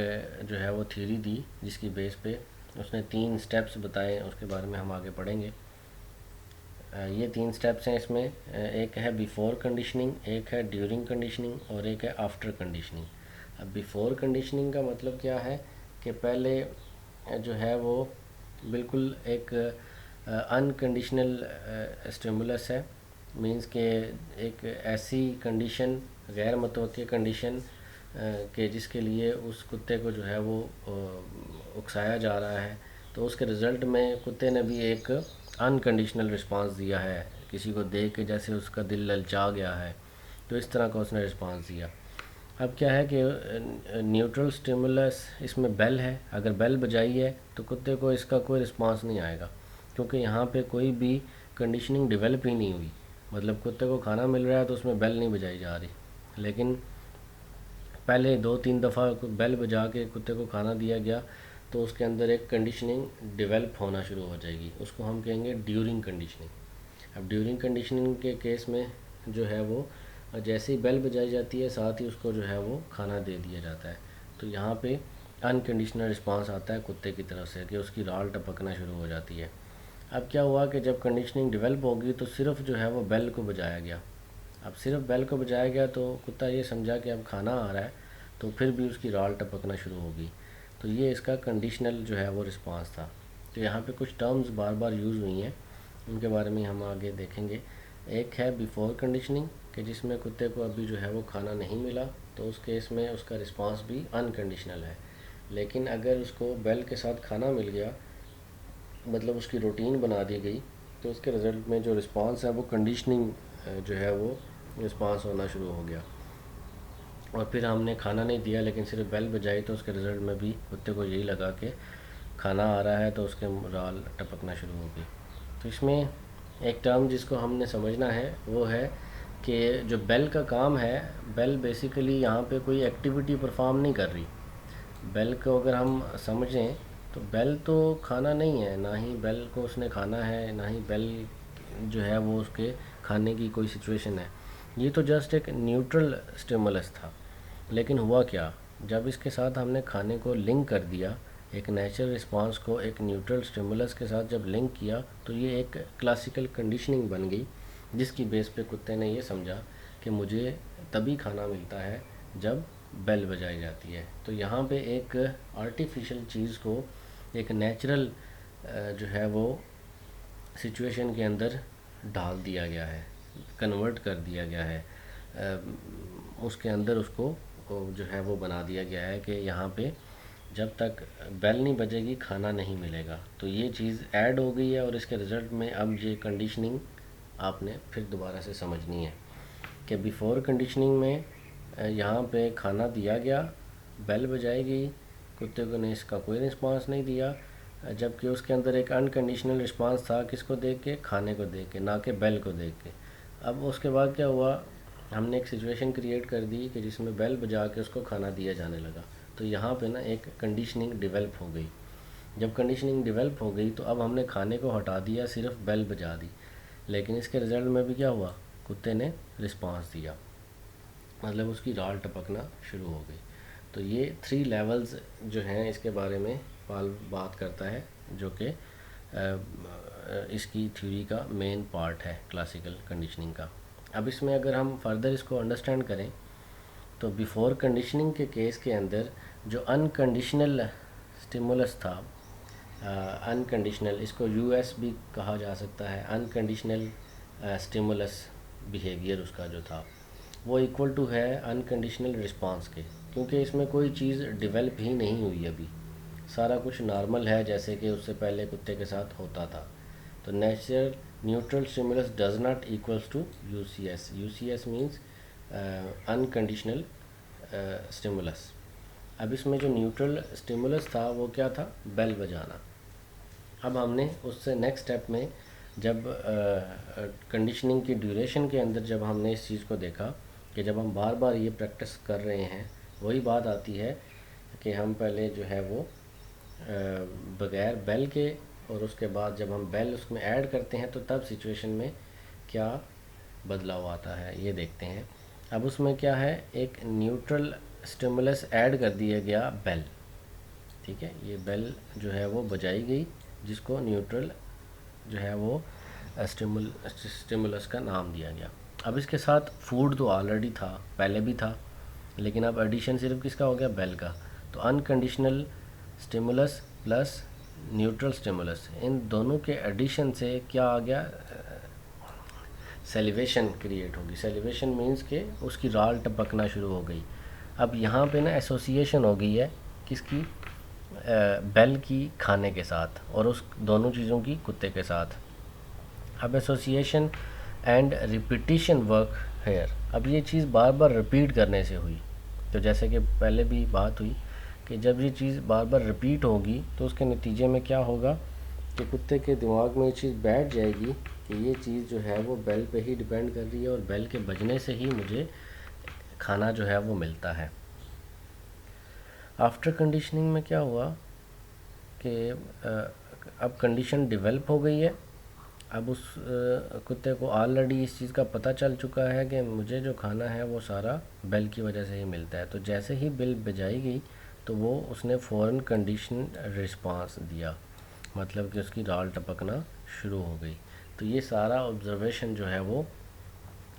जो है वो थ्योरी दी जिसकी बेस पे उसने 3 स्टेप्स बताए, उसके बारे में हम आगे पढ़ेंगे। ये 3 स्टेप्स हैं इसमें, एक है बिफ़ोर कंडीशनिंग, एक है ड्यूरिंग कंडीशनिंग और एक है आफ्टर कंडीशनिंग। अब बिफ़ोर कंडीशनिंग का मतलब क्या है कि पहले जो है वो बिल्कुल एक अनकंडीशनल स्टिमुलस है, मींस के एक ऐसी कंडीशन, गैर मुतवक्की कंडीशन कि जिसके लिए उस कुत्ते को जो है वो उकसाया जा रहा है, तो उसके रिज़ल्ट में कुत्ते ने भी एक अनकंडीशनल रिस्पांस दिया है, किसी को देख के जैसे उसका दिल ललचा गया है, तो इस तरह का उसने रिस्पांस दिया। अब क्या है कि न्यूट्रल स्टिमुलस इसमें बेल है, अगर बेल बजाई है तो कुत्ते को इसका कोई रिस्पांस नहीं आएगा, क्योंकि यहाँ पे कोई भी कंडीशनिंग डेवलप ही नहीं हुई। मतलब कुत्ते को खाना मिल रहा है तो उसमें बेल नहीं बजाई जा रही, लेकिन पहले 2-3 दफ़ा बेल बजा के कुत्ते को खाना दिया गया तो उसके अंदर एक कंडीशनिंग डेवलप होना शुरू हो जाएगी, उसको हम कहेंगे ड्यूरिंग कंडीशनिंग। अब ड्यूरिंग कंडीशनिंग के केस में जो है वो जैसे ही बेल बजाई जाती है साथ ही उसको जो है वो खाना दे दिया जाता है, तो यहाँ पे अनकंडीशनल रिस्पांस आता है कुत्ते की तरफ से कि उसकी राल टपकना शुरू हो जाती है। अब क्या हुआ कि जब कंडीशनिंग डेवलप होगी तो सिर्फ जो है वो बेल को बजाया गया। अब सिर्फ बेल को बजाया गया तो कुत्ता ये समझा कि अब खाना आ रहा है, तो फिर भी उसकी राल टपकना शुरू होगी। तो ये इसका कंडीशनल जो है वो रिस्पांस था। तो यहाँ पे कुछ टर्म्स बार बार यूज़ हुई हैं, उनके बारे में हम आगे देखेंगे। एक है बिफोर कंडीशनिंग कि जिसमें कुत्ते को अभी जो है वो खाना नहीं मिला, तो उस केस में उसका रिस्पांस भी अनकंडीशनल है। लेकिन अगर उसको बेल के साथ खाना मिल गया, मतलब उसकी रूटीन बना दी गई, तो उसके रिज़ल्ट में जो रिस्पांस है वो कंडीशनिंग जो है वो रिस्पांस होना शुरू हो गया। और फिर हमने खाना नहीं दिया लेकिन सिर्फ बेल बजाई, तो उसके रिज़ल्ट में भी कुत्ते को यही लगा कि खाना आ रहा है, तो उसके राल टपकना शुरू हो गई। तो इसमें एक टर्म जिसको हमने समझना है वो है कि जो बेल का काम है, बेल बेसिकली यहाँ पे कोई एक्टिविटी परफॉर्म नहीं कर रही। बेल को अगर हम समझें तो बेल तो खाना नहीं है, ना ही बेल को उसने खाना है, ना ही बेल जो है वो उसके खाने की कोई सिचुएशन है। ये तो जस्ट एक न्यूट्रल स्टिमुलस था। लेकिन हुआ क्या, जब इसके साथ हमने खाने को लिंक कर दिया, एक नेचुरल रिस्पांस को एक न्यूट्रल स्टिमुलस के साथ जब लिंक किया, तो ये एक क्लासिकल कंडीशनिंग बन गई, जिसकी बेस पे कुत्ते ने ये समझा कि मुझे तभी खाना मिलता है जब बेल बजाई जाती है। तो यहाँ पे एक आर्टिफिशियल चीज़ को एक नेचुरल जो है वो सिचुएशन के अंदर डाल दिया गया है, कन्वर्ट कर दिया गया है, उसके अंदर उसको जो है वो बना दिया गया है कि यहाँ पे जब तक बेल नहीं बजेगी खाना नहीं मिलेगा। तो ये चीज़ ऐड हो गई है और इसके रिज़ल्ट में अब ये कंडीशनिंग आपने फिर दोबारा से समझनी है कि बिफ़ोर कंडीशनिंग में यहाँ पे खाना दिया गया, बेल बजाई गई, कुत्ते को ने इसका कोई रिस्पांस नहीं दिया, जबकि उसके अंदर एक अनकंडीशनल रिस्पांस था, किसको देख के, खाने को देख के, ना कि बेल को देख के। अब उसके बाद क्या हुआ, हमने एक सिचुएशन क्रिएट कर दी कि जिसमें बेल बजा के उसको खाना दिया जाने लगा। तो यहाँ पे ना एक कंडीशनिंग डेवलप हो गई। जब कंडीशनिंग डेवलप हो गई तो अब हमने खाने को हटा दिया, सिर्फ बेल बजा दी, लेकिन इसके रिज़ल्ट में भी क्या हुआ, कुत्ते ने रिस्पांस दिया, मतलब उसकी राल टपकना शुरू हो गई। तो ये 3 लेवल्स जो हैं इसके बारे में पाल बात करता है, जो कि इसकी थ्योरी का मेन पार्ट है क्लासिकल कंडीशनिंग का। अब इसमें अगर हम फर्दर इसको अंडरस्टैंड करें तो बिफ़ोर कंडीशनिंग के केस के अंदर जो अनकंडीशनल स्टिमुलस था, अनकंडीशनल, इसको यूएस भी कहा जा सकता है, अनकंडीशनल स्टिमुलस बिहेवियर उसका जो था वो इक्वल टू है अनकंडीशनल रिस्पांस के, क्योंकि इसमें कोई चीज़ डेवलप ही नहीं हुई अभी, सारा कुछ नॉर्मल है जैसे कि उससे पहले कुत्ते के साथ होता था। तो natural neutral stimulus does not equals to UCS. UCS means unconditional stimulus. अब इसमें जो न्यूट्रल स्टिमुलस था वो क्या था, बेल बजाना। अब हमने उससे नेक्स्ट स्टेप में जब कंडीशनिंग की ड्यूरेशन के अंदर जब हमने इस चीज़ को देखा कि जब हम बार बार ये प्रैक्टिस कर रहे हैं, वही बात आती है कि हम पहले जो है वो बग़ैर बेल के, और उसके बाद जब हम बेल उसमें ऐड करते हैं तो तब सिचुएशन में क्या बदलाव आता है ये देखते हैं। अब उसमें क्या है, एक न्यूट्रल स्टिमुलस ऐड कर दिया गया, बेल, ठीक है, ये बेल जो है वो बजाई गई, जिसको न्यूट्रल जो है वो स्टिमुलस का नाम दिया गया। अब इसके साथ फूड तो ऑलरेडी था, पहले भी था, लेकिन अब एडिशन सिर्फ किसका हो गया, बेल का। तो unconditional stimulus plus neutral stimulus, इन दोनों के एडिशन से क्या आ गया, सेलिवेशन क्रिएट होगी। सेलिवेशन मीन्स के उसकी राल टपकना शुरू हो गई। अब यहाँ पे ना एसोसिएशन हो गई है किसकी, बेल की खाने के साथ और उस दोनों चीज़ों की कुत्ते के साथ। अब association and repetition work here. अब ये चीज़ बार बार रिपीट करने से हुई, तो जैसे कि पहले भी बात हुई कि जब ये चीज़ बार बार रिपीट होगी तो उसके नतीजे में क्या होगा कि कुत्ते के दिमाग में ये चीज़ बैठ जाएगी कि ये चीज़ जो है वो बेल पे ही डिपेंड कर रही है और बेल के बजने से ही मुझे खाना जो है वो मिलता है। आफ्टर कंडीशनिंग में क्या हुआ कि अब कंडीशन डेवलप हो गई है। अब उस कुत्ते को ऑलरेडी इस चीज़ का पता चल चुका है कि मुझे जो खाना है वो सारा बेल की वजह से ही मिलता है। तो जैसे ही बेल बजाई गई तो वो उसने फ़ौरन कंडीशन रिस्पांस दिया, मतलब कि उसकी राल टपकना शुरू हो गई। तो ये सारा ऑब्जर्वेशन जो है वो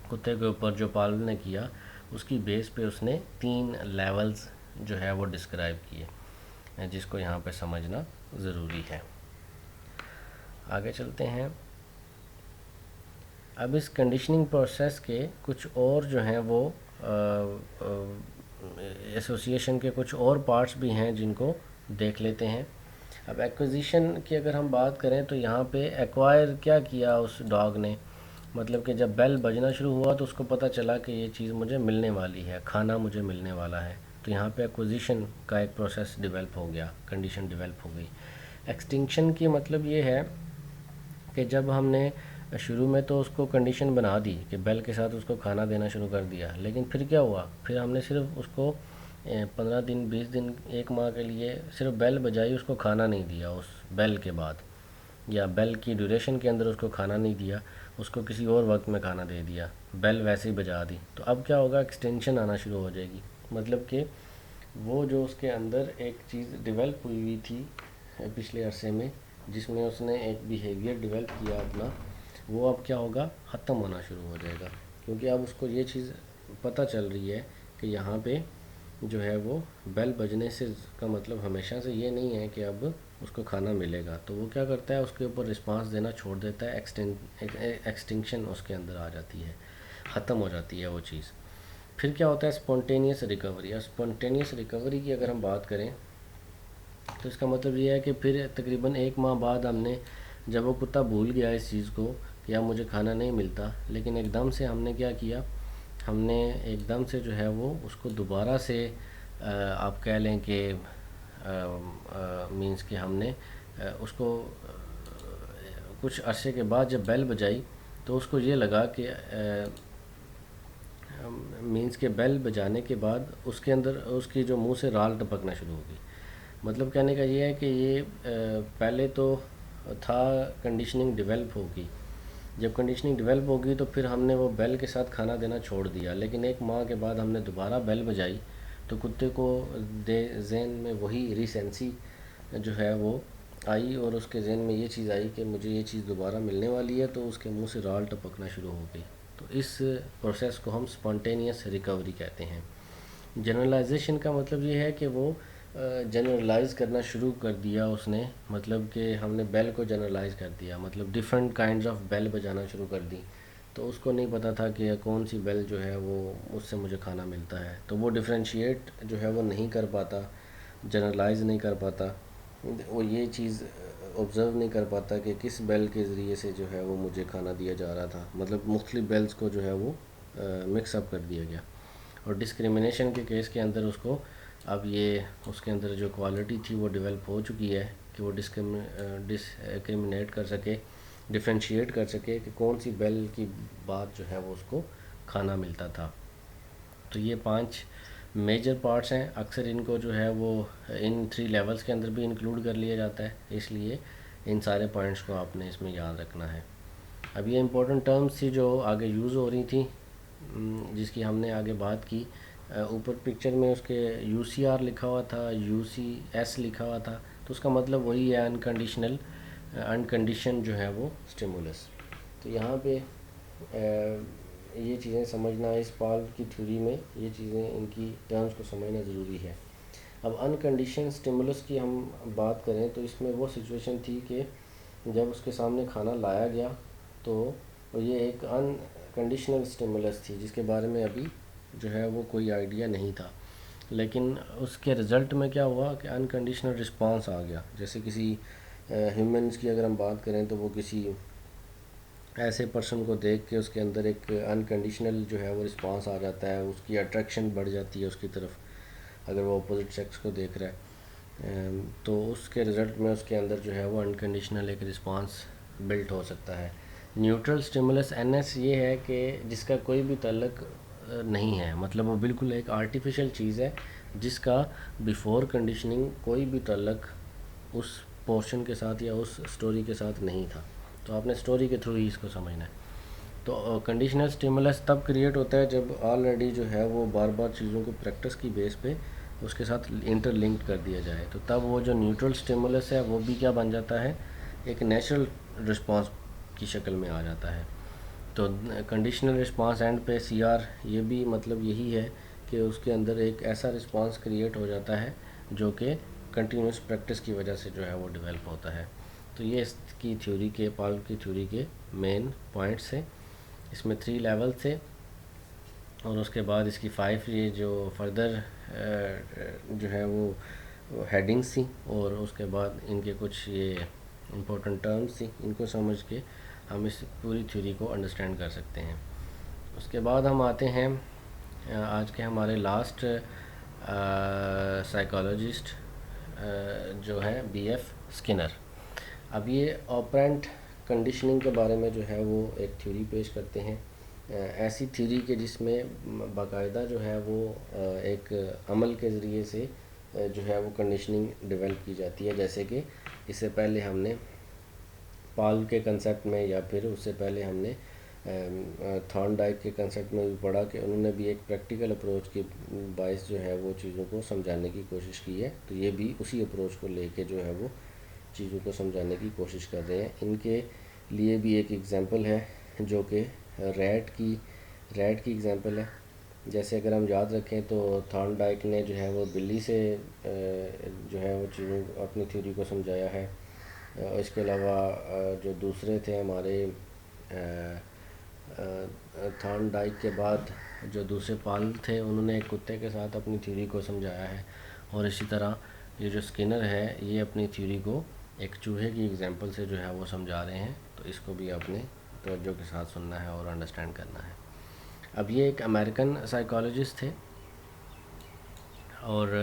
कुत्ते के ऊपर जो पाल ने किया उसकी बेस पे उसने 3 लेवल्स जो है वो डिस्क्राइब किए, जिसको यहाँ पे समझना ज़रूरी है। आगे चलते हैं। अब इस कंडीशनिंग प्रोसेस के कुछ और जो हैं वो एसोसिएशन के कुछ और पार्ट्स भी हैं जिनको देख लेते हैं। अब एक्विजिशन की अगर हम बात करें तो यहाँ पे एक्वायर क्या किया उस डॉग ने, मतलब कि जब बेल बजना शुरू हुआ तो उसको पता चला कि ये चीज़ मुझे मिलने वाली है, खाना मुझे मिलने वाला है। तो यहाँ पे एक्विजिशन का एक प्रोसेस डेवलप हो गया, कंडीशन डेवलप हो गई। एक्सटिंक्शन की मतलब ये है कि जब हमने शुरू में तो उसको कंडीशन बना दी कि बेल के साथ उसको खाना देना शुरू कर दिया, लेकिन फिर क्या हुआ, फिर हमने सिर्फ उसको 15 दिन 20 दिन 1 माह के लिए सिर्फ बेल बजाई, उसको खाना नहीं दिया उस बेल के बाद, या बेल की ड्यूरेशन के अंदर उसको खाना नहीं दिया, उसको किसी और वक्त में खाना दे दिया, बेल वैसे ही बजा दी। तो अब क्या होगा, एक्सटेंशन आना शुरू हो जाएगी, मतलब कि वो जो उसके अंदर एक चीज़ डेवलप हुई थी पिछले अरसे में, जिसमें उसने एक बिहेवियर डेवलप किया अपना, वो अब क्या होगा, ख़त्म होना शुरू हो जाएगा। क्योंकि अब उसको ये चीज़ पता चल रही है कि यहाँ पे जो है वो बेल बजने से का मतलब हमेशा से ये नहीं है कि अब उसको खाना मिलेगा। तो वो क्या करता है, उसके ऊपर रिस्पांस देना छोड़ देता है, एक्सटिंक्शन उसके अंदर आ जाती है, ख़त्म हो जाती है वो चीज़। फिर क्या होता है, स्पॉन्टेनियस रिकवरी। और स्पॉन्टेनियस रिकवरी की अगर हम बात करें तो इसका मतलब ये है कि फिर तकरीबन 1 माह बाद हमने, जब वो कुत्ता भूल गया इस चीज़ को कि अब मुझे खाना नहीं मिलता, लेकिन एकदम से हमने क्या किया, हमने एकदम से जो है वो उसको दोबारा से आप कह लें कि मींस कि हमने उसको कुछ अरसे के बाद जब बेल बजाई तो उसको ये लगा कि मींस के बेल बजाने के बाद उसके अंदर उसकी जो मुंह से राल टपकना शुरू हो गई। मतलब कहने का ये है कि ये पहले तो था कंडीशनिंग डेवलप होगी, जब कंडीशनिंग डेवलप होगी तो फिर हमने वो बेल के साथ खाना देना छोड़ दिया, लेकिन 1 माह के बाद हमने दोबारा बेल बजाई तो कुत्ते को जहन में वही रिसेंसी जो है वो आई और उसके जहन में ये चीज़ आई कि मुझे ये चीज़ दोबारा मिलने वाली है, तो उसके मुंह से राल टपकना शुरू हो गई। तो इस प्रोसेस को हम स्पॉन्टेनियस रिकवरी कहते हैं। जनरलाइजेशन का मतलब ये है कि वो जनरलाइज करना शुरू कर दिया उसने, मतलब कि हमने बेल को जनरलाइज कर दिया, मतलब डिफरेंट काइंड्स ऑफ बेल बजाना शुरू कर दी। तो उसको नहीं पता था कि कौन सी बेल जो है वो उससे मुझे खाना मिलता है, तो वो डिफरेंशिएट जो है वो नहीं कर पाता, जनरलाइज नहीं कर पाता, वो ये चीज़ ऑब्ज़र्व नहीं कर पाता कि किस बेल के ज़रिए से जो है वो मुझे खाना दिया जा रहा था, मतलब मुख्तलिफ बेल्स को जो है वो मिक्सअप कर दिया गया। और डिस्क्रिमिनेशन के केस के अंदर उसको अब ये उसके अंदर जो क्वालिटी थी वो डेवलप हो चुकी है कि वो डिस्क्रिमिनेट कर सके, डिफ्रेंशिएट कर सके कि कौन सी बेल की बात जो है वो उसको खाना मिलता था। तो ये 5 मेजर पार्ट्स हैं, अक्सर इनको जो है वो इन 3 लेवल्स के अंदर भी इंक्लूड कर लिया जाता है, इसलिए इन सारे पॉइंट्स को आपने इसमें याद रखना है। अब ये इंपॉर्टेंट टर्म्स थी जो आगे यूज़ हो रही थी, जिसकी हमने आगे बात की। ऊपर पिक्चर में उसके UCR लिखा हुआ था, UCS लिखा हुआ था, तो उसका मतलब वही है, अनकंडीशनल अनकंडीशन जो है वो स्टिमुलस। तो यहाँ पे ये चीज़ें समझना, इस पाल की थ्योरी में ये चीज़ें, इनकी टर्म्स को समझना ज़रूरी है। अब अनकंडीशन स्टिमुलस की हम बात करें तो इसमें वो सिचुएशन थी कि जब उसके सामने खाना लाया गया तो ये एक अनकंडीशनल स्टिमुलस थी जिसके बारे में अभी जो है वो कोई आइडिया नहीं था, लेकिन उसके रिज़ल्ट में क्या हुआ कि अनकंडीशनल रिस्पांस आ गया। जैसे किसी ह्यूमंस की अगर हम बात करें तो वो किसी ऐसे पर्सन को देख के उसके अंदर एक अनकंडीशनल जो है वो रिस्पांस आ जाता है, उसकी अट्रैक्शन बढ़ जाती है उसकी तरफ। अगर वो अपोजिट सेक्स को देख रहा है, तो उसके रिज़ल्ट में उसके अंदर जो है वो अनकंडीशनल एक रिस्पांस बिल्ट हो सकता है। न्यूट्रल स्टिमुलस NS ये है कि जिसका कोई भी तल्लक नहीं है, मतलब वो बिल्कुल एक आर्टिफिशियल चीज़ है जिसका बिफ़ोर कंडीशनिंग कोई भी तल्लक उस पोर्शन के साथ या उस स्टोरी के साथ नहीं था। तो आपने स्टोरी के थ्रू ही इसको समझना है। तो कंडीशनल स्टिमुलस तब क्रिएट होता है जब ऑलरेडी जो है वो बार बार चीज़ों को प्रैक्टिस की बेस पे उसके साथ इंटरलिंक्ड कर दिया जाए, तो तब वो जो न्यूट्रल स्टिमुलस है वो भी क्या बन जाता है, एक नेचुरल रिस्पांस की शक्ल में आ जाता है। तो कंडीशनल रिस्पांस एंड पे CR ये भी मतलब यही है कि उसके अंदर एक ऐसा रिस्पांस क्रिएट हो जाता है जो कि कंटिन्यूस प्रैक्टिस की वजह से जो है वो डेवलप होता है। तो ये इसकी थ्योरी के, पाल की थ्योरी के मेन पॉइंट्स हैं। इसमें 3 लेवल थे और उसके बाद इसकी 5 ये जो फर्दर जो है वो हेडिंग्स थी, और उसके बाद इनके कुछ ये इम्पोर्टेंट टर्म्स थी, इनको समझ के हम इस पूरी थ्योरी को अंडरस्टैंड कर सकते हैं। उसके बाद हम आते हैं आज के हमारे लास्ट साइकोलॉजिस्ट जो है BF स्किनर। अब ये ऑपरेंट कंडीशनिंग के बारे में जो है वो एक थ्योरी पेश करते हैं, ऐसी थ्योरी के जिसमें बाकायदा जो है वो एक अमल के ज़रिए से जो है वो कंडीशनिंग डेवलप की जाती है। जैसे कि इससे पहले हमने पाल के कंसेप्ट में या फिर उससे पहले हमने थॉर्नडाइक के कंसेप्ट में भी पढ़ा कि उन्होंने भी एक प्रैक्टिकल अप्रोच के बायस जो है वो चीज़ों को समझाने की कोशिश की है। तो ये भी उसी अप्रोच को लेके जो है वो चीज़ों को समझाने की कोशिश कर रहे हैं। इनके लिए भी एक एग्ज़ाम्पल है जो कि रैट की एग्ज़ाम्पल है। जैसे अगर हम याद रखें तो थॉर्नडाइक ने जो है वो बिल्ली से जो है वो चीज़ों अपनी थ्योरी को समझाया है। इसके अलावा जो दूसरे थे हमारे थॉर्नडाइक के बाद जो दूसरे पाल थे उन्होंने एक कुत्ते के साथ अपनी थ्योरी को समझाया है, और इसी तरह ये जो स्किनर है ये अपनी थ्योरी को एक चूहे की एग्जांपल से जो है वो समझा रहे हैं। तो इसको भी आपने तवज्जो के साथ सुनना है और अंडरस्टैंड करना है। अब ये एक अमेरिकन साइकोलॉजिस्ट थे और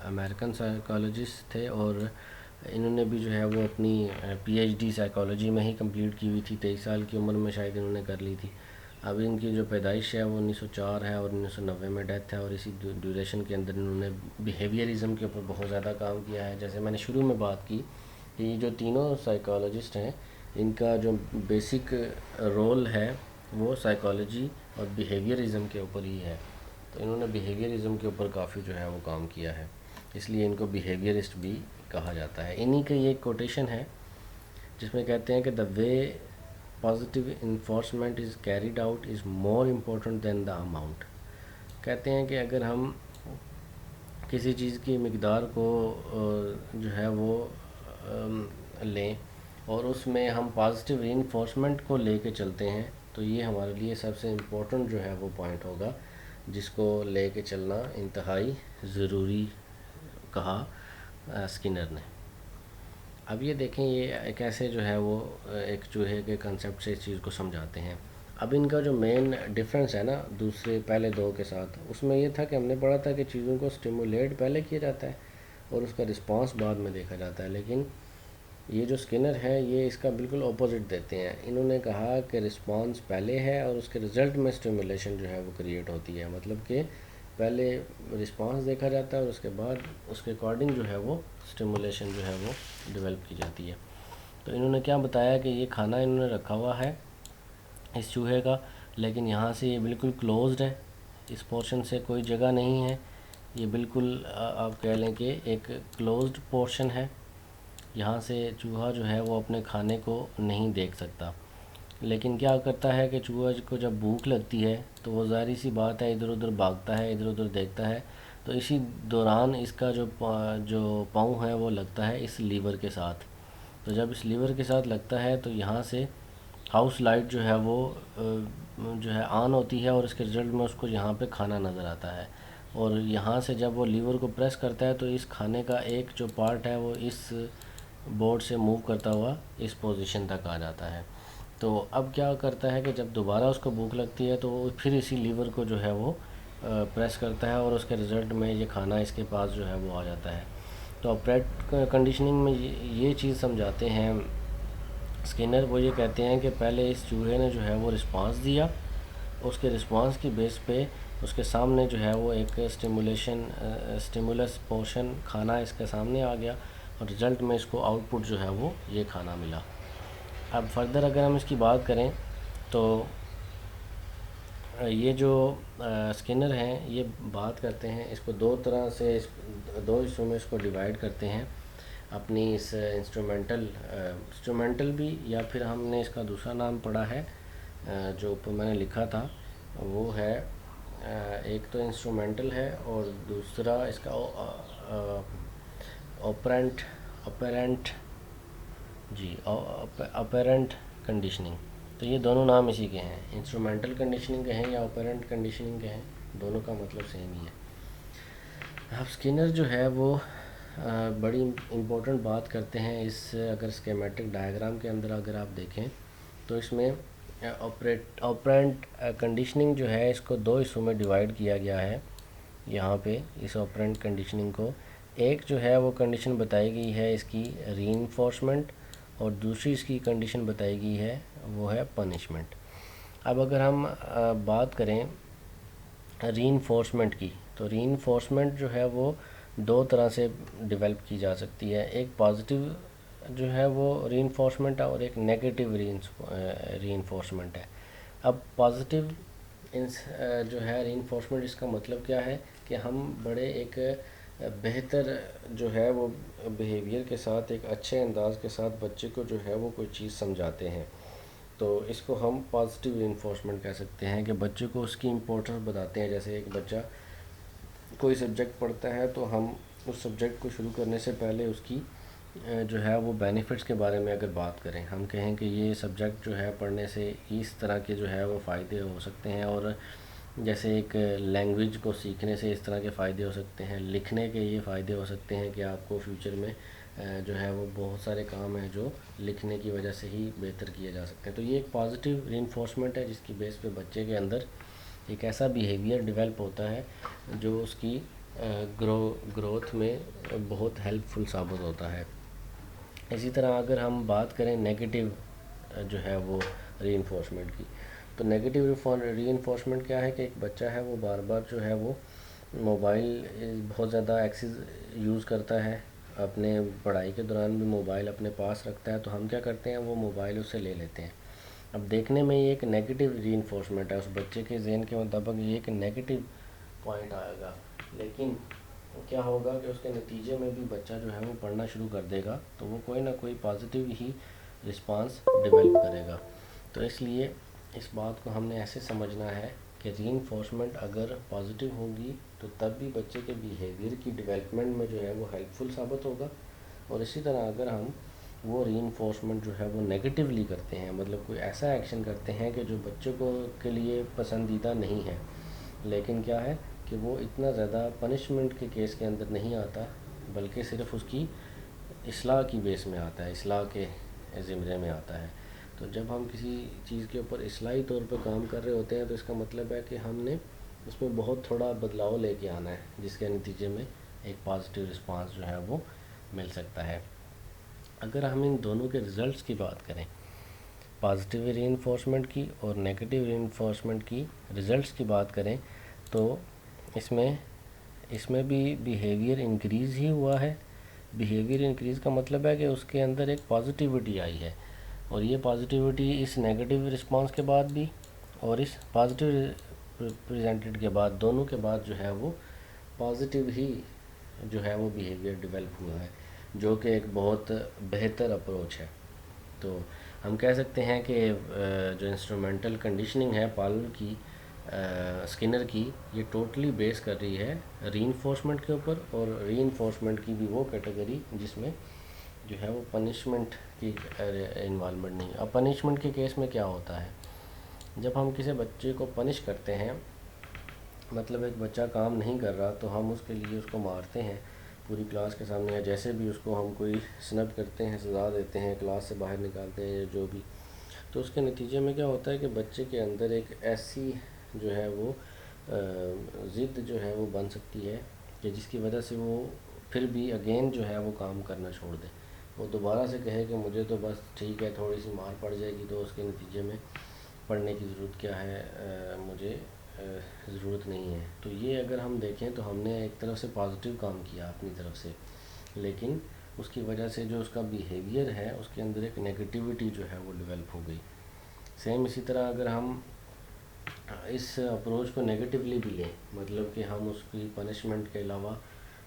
अमेरिकन साइकोलॉजिस्ट थे और इन्होंने भी जो है वो अपनी PhD साइकोलॉजी में ही कंप्लीट की हुई थी। 23 साल की उम्र में शायद इन्होंने कर ली थी। अब इनकी जो पैदाइश है वो 1904 है और 1990 में डेथ है, और इसी ड्यूरेशन के अंदर इन्होंने बिहेवियरिज़म के ऊपर बहुत ज़्यादा काम किया है। जैसे मैंने शुरू में बात की कि ये जो तीनों साइकोलॉजिस्ट हैं इनका जो बेसिक रोल है वो साइकोलॉजी और बिहेवियरिज़म के ऊपर ही है। तो इन्होंने बिहेवियरिज़म के ऊपर काफ़ी जो है वो काम किया है, इसलिए इनको बिहेवियरिस्ट भी कहा जाता है। इन्हीं का ये कोटेशन है जिसमें कहते हैं कि the way positive enforcement is carried out is more important than the amount. कहते हैं कि अगर हम किसी चीज़ की मिकदार को जो है वो लें और उसमें हम पॉजिटिव रीइंफोर्समेंट को लेके चलते हैं, तो ये हमारे लिए सबसे इम्पोर्टेंट जो है वो पॉइंट होगा जिसको लेके चलना इंतहाई ज़रूरी कहा स्किनर ने। अब ये देखें ये कैसे जो है वो एक चूहे के कंसेप्ट से इस चीज़ को समझाते हैं। अब इनका जो मेन डिफरेंस है ना दूसरे पहले दो के साथ, उसमें ये था कि हमने पढ़ा था कि चीज़ों को स्टिमुलेट पहले किया जाता है और उसका रिस्पांस बाद में देखा जाता है, लेकिन ये जो स्किनर है ये इसका बिल्कुल अपोजिट देते हैं। इन्होंने कहा कि रिस्पांस पहले है और उसके रिज़ल्ट में स्टिमुलेशन जो है वो क्रिएट होती है, मतलब कि पहले रिस्पांस देखा जाता है और उसके बाद उसके अकॉर्डिंग जो है वो स्टिमुलेशन जो है वो डेवलप की जाती है। तो इन्होंने क्या बताया कि ये खाना इन्होंने रखा हुआ है इस चूहे का, लेकिन यहाँ से ये बिल्कुल क्लोज्ड है, इस पोर्शन से कोई जगह नहीं है, ये बिल्कुल आप कह लें कि एक क्लोज्ड पोर्शन है। यहाँ से चूहा जो है वो अपने खाने को नहीं देख सकता, लेकिन क्या करता है कि चूहा को जब भूख लगती है तो वो ज़ाहिर सी बात है इधर उधर भागता है, इधर उधर देखता है। तो इसी दौरान इसका जो पाँव है वो लगता है इस लीवर के साथ। तो जब इस लीवर के साथ लगता है तो यहाँ से हाउस लाइट जो है वो जो है ऑन होती है और इसके रिज़ल्ट में उसको यहाँ पे खाना नज़र आता है, और यहाँ से जब वो लीवर को प्रेस करता है तो इस खाने का एक जो पार्ट है वो इस बोर्ड से मूव करता हुआ इस पोजीशन तक आ जाता है। तो अब क्या करता है कि जब दोबारा उसको भूख लगती है तो वो फिर इसी लीवर को जो है वो प्रेस करता है और उसके रिज़ल्ट में ये खाना इसके पास जो है वो आ जाता है। तो ऑपरेट कंडीशनिंग में ये चीज़ समझाते हैं स्किनर। वो ये कहते हैं कि पहले इस चूहे ने जो है वो रिस्पांस दिया, उसके रिस्पांस की बेस पे उसके सामने जो है वो एक स्टिमुलस पोर्शन खाना इसके सामने आ गया और रिज़ल्ट में इसको आउटपुट जो है वो ये खाना मिला। अब फर्दर अगर हम इसकी बात करें तो ये जो स्किनर हैं ये बात करते हैं, इसको दो तरह से दो हिस्सों में इसको डिवाइड करते हैं अपनी इस इंस्ट्रूमेंटल भी, या फिर हमने इसका दूसरा नाम पढ़ा है जो ऊपर मैंने लिखा था वो है एक तो इंस्ट्रूमेंटल है और दूसरा इसका ऑपरेंट ऑपरेंट जी ऑपरेंट कंडीशनिंग। तो ये दोनों नाम इसी के हैं, इंस्ट्रूमेंटल कंडीशनिंग कहें या ऑपरेंट कंडीशनिंग कहें, दोनों का मतलब सेम ही है। अब स्किनर जो है वो बड़ी इम्पोर्टेंट बात करते हैं इस, अगर स्कीमेटिक डायग्राम के अंदर अगर आप देखें तो इसमें ऑपरेंट कंडीशनिंग जो है इसको दो हिस्सों में डिवाइड किया गया है। यहाँ पे इस ऑपरेंट कंडीशनिंग को एक जो है वो कंडीशन बताई गई है इसकी रीइंफोर्समेंट और दूसरी इसकी कंडीशन बताई गई है वो है पनिशमेंट। अब अगर हम बात करें रीइंफोर्समेंट की, तो रीइंफोर्समेंट जो है वो दो तरह से डेवलप की जा सकती है, एक पॉजिटिव जो है वो रीइंफोर्समेंट है और एक नेगेटिव रीइंफोर्समेंट है। अब पॉजिटिव जो है रीइंफोर्समेंट, इसका मतलब क्या है कि हम बड़े एक बेहतर जो है वो बिहेवियर के साथ, एक अच्छे अंदाज के साथ बच्चे को जो है वो कोई चीज़ समझाते हैं, तो इसको हम पॉजिटिव रीइंफोर्समेंट कह सकते हैं कि बच्चे को उसकी इम्पोर्टेंस बताते हैं। जैसे एक बच्चा कोई सब्जेक्ट पढ़ता है तो हम उस सब्जेक्ट को शुरू करने से पहले उसकी जो है वो बेनिफिट्स के बारे में अगर बात करें, हम कहें कि ये सब्जेक्ट जो है पढ़ने से इस तरह के जो है वो फ़ायदे हो सकते हैं, और जैसे एक लैंग्वेज को सीखने से इस तरह के फ़ायदे हो सकते हैं, लिखने के ये फ़ायदे हो सकते हैं कि आपको फ्यूचर में जो है वो बहुत सारे काम हैं जो लिखने की वजह से ही बेहतर किए जा सकते हैं। तो ये एक पॉजिटिव रीइंफोर्समेंट है जिसकी बेस पे बच्चे के अंदर एक ऐसा बिहेवियर डेवलप होता है जो उसकी ग्रोथ में बहुत हेल्पफुल साबित होता है। इसी तरह अगर हम बात करें नेगेटिव जो है वो रीइंफोर्समेंट की, तो नेगेटिव रीइंफोर्समेंट क्या है कि एक बच्चा है वो बार बार जो है वो मोबाइल बहुत ज़्यादा एक्सेस यूज़ करता है, अपने पढ़ाई के दौरान भी मोबाइल अपने पास रखता है, तो हम क्या करते हैं वो मोबाइल उससे ले लेते हैं। अब देखने में ये एक नेगेटिव रीइंफोर्समेंट है, उस बच्चे के जहन के मुताबिक ये एक नेगेटिव पॉइंट आएगा, लेकिन क्या होगा कि उसके नतीजे में भी बच्चा जो है वो पढ़ना शुरू कर देगा, तो वो कोई ना कोई पॉजिटिव ही रिस्पांस डेवलप करेगा। तो इसलिए इस बात को हमने ऐसे समझना है कि रीइंफोर्समेंट अगर पॉजिटिव होगी तो तब भी बच्चे के बिहेवियर की डेवलपमेंट में जो है वो हेल्पफुल साबित होगा, और इसी तरह अगर हम वो रीइंफोर्समेंट जो है वो नेगेटिवली करते हैं, मतलब कोई ऐसा एक्शन करते हैं कि जो बच्चों को के लिए पसंदीदा नहीं है, लेकिन क्या है कि वो इतना ज़्यादा पनिशमेंट के केस के अंदर नहीं आता, बल्कि सिर्फ उसकी इस्लाह की बेस में आता है, इस्लाह के ज़िम्मे में आता है। तो जब हम किसी चीज़ के ऊपर इस्लाही तौर पे काम कर रहे होते हैं तो इसका मतलब है कि हमने उसमें बहुत थोड़ा बदलाव लेके आना है, जिसके नतीजे में एक पॉजिटिव रिस्पांस जो है वो मिल सकता है। अगर हम इन दोनों के रिज़ल्ट्स की बात करें, पॉजिटिव रीइंफोर्समेंट की और नेगेटिव रीइंफोर्समेंट की रिज़ल्ट्स की बात करें, तो इसमें इसमें भी बिहेवियर इंक्रीज़ ही हुआ है। बिहेवियर इंक्रीज़ का मतलब है कि उसके अंदर एक पॉजिटिविटी आई है, और ये पॉजिटिविटी इस नेगेटिव रिस्पांस के बाद भी और इस पॉजिटिव प्रेजेंटेड के बाद, दोनों के बाद जो है वो पॉजिटिव ही जो है वो बिहेवियर डेवलप हुआ है, जो कि एक बहुत बेहतर अप्रोच है। तो हम कह सकते हैं कि जो इंस्ट्रूमेंटल कंडीशनिंग है पार्लर की, स्किनर की, ये टोटली बेस कर रही है रीइंफोर्समेंट के ऊपर, और रीइंफोर्समेंट की भी वो कैटेगरी जिसमें जो है वो पनिशमेंट की इन्वॉल्वमेंट नहीं। अब पनिशमेंट के केस में क्या होता है, जब हम किसी बच्चे को पनिश करते हैं, मतलब एक बच्चा काम नहीं कर रहा तो हम उसके लिए उसको मारते हैं पूरी क्लास के सामने, या जैसे भी उसको हम कोई स्नब करते हैं, सज़ा देते हैं, क्लास से बाहर निकालते हैं या जो भी, तो उसके नतीजे में क्या होता है कि बच्चे के अंदर एक ऐसी जो है वो ज़िद जो है वो बन सकती है कि जिसकी वजह से वो फिर भी अगेन जो है वो काम करना छोड़ दे। वो दोबारा से कहे कि मुझे तो बस ठीक है, थोड़ी सी मार पड़ जाएगी तो उसके नतीजे में पढ़ने की ज़रूरत क्या है, मुझे ज़रूरत नहीं है। तो ये अगर हम देखें तो हमने एक तरफ से पॉजिटिव काम किया अपनी तरफ से, लेकिन उसकी वजह से जो उसका बिहेवियर है उसके अंदर एक नेगेटिविटी जो है वो डेवलप हो गई। सेम इसी तरह अगर हम इस अप्रोच को नेगेटिवली भी लें, मतलब कि हम उसकी पनिशमेंट के अलावा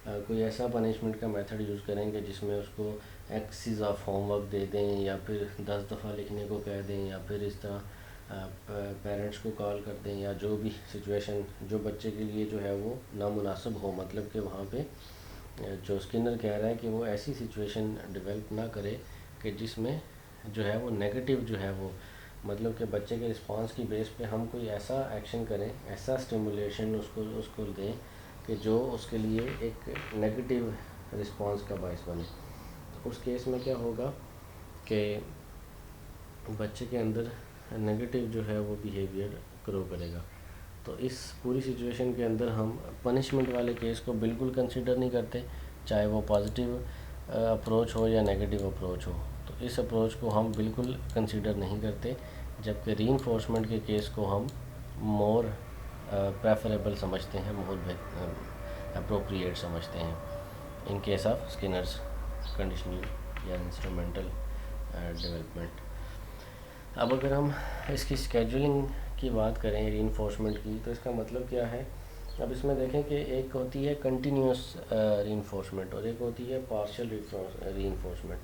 कोई ऐसा पनिशमेंट का मेथड यूज़ करेंगे जिसमें उसको एक्सेस ऑफ होमवर्क दे दें या फिर 10 दफ़ा लिखने को कह दें या फिर इस तरह पेरेंट्स को कॉल कर दें, या जो भी सिचुएशन जो बच्चे के लिए जो है वो नामुनासिब हो, मतलब कि वहाँ पे जो स्किनर कह रहा है कि वो ऐसी सिचुएशन डेवलप ना करे कि जिसमें जो है वो नेगेटिव जो है वो, मतलब कि बच्चे के रिस्पांस की बेस पे हम कोई ऐसा एक्शन करें, ऐसा स्टिमुलेशन उसको दें कि जो उसके लिए एक नेगेटिव रिस्पांस का बायस बने। तो उस केस में क्या होगा कि बच्चे के अंदर नेगेटिव जो है वो बिहेवियर ग्रो करेगा। तो इस पूरी सिचुएशन के अंदर हम पनिशमेंट वाले केस को बिल्कुल कंसिडर नहीं करते, चाहे वो पॉजिटिव अप्रोच हो या नेगेटिव अप्रोच हो। तो इस अप्रोच को हम बिल्कुल कंसिडर नहीं करते, जबकि रीइंफोर्समेंट के केस को हम मोर प्रेफरेबल समझते हैं, मोर अप्रोप्रिएट समझते हैं in case of Skinner's conditioning या इंस्ट्रूमेंटल डेवलपमेंट। अब अगर हम इसकी स्केजुलिंग की बात करें रीइंफोर्समेंट की, तो इसका मतलब क्या है। अब इसमें देखें कि एक होती है कंटिन्यूस रीइंफोर्समेंट और एक होती है पार्शियल रीइंफोर्समेंट।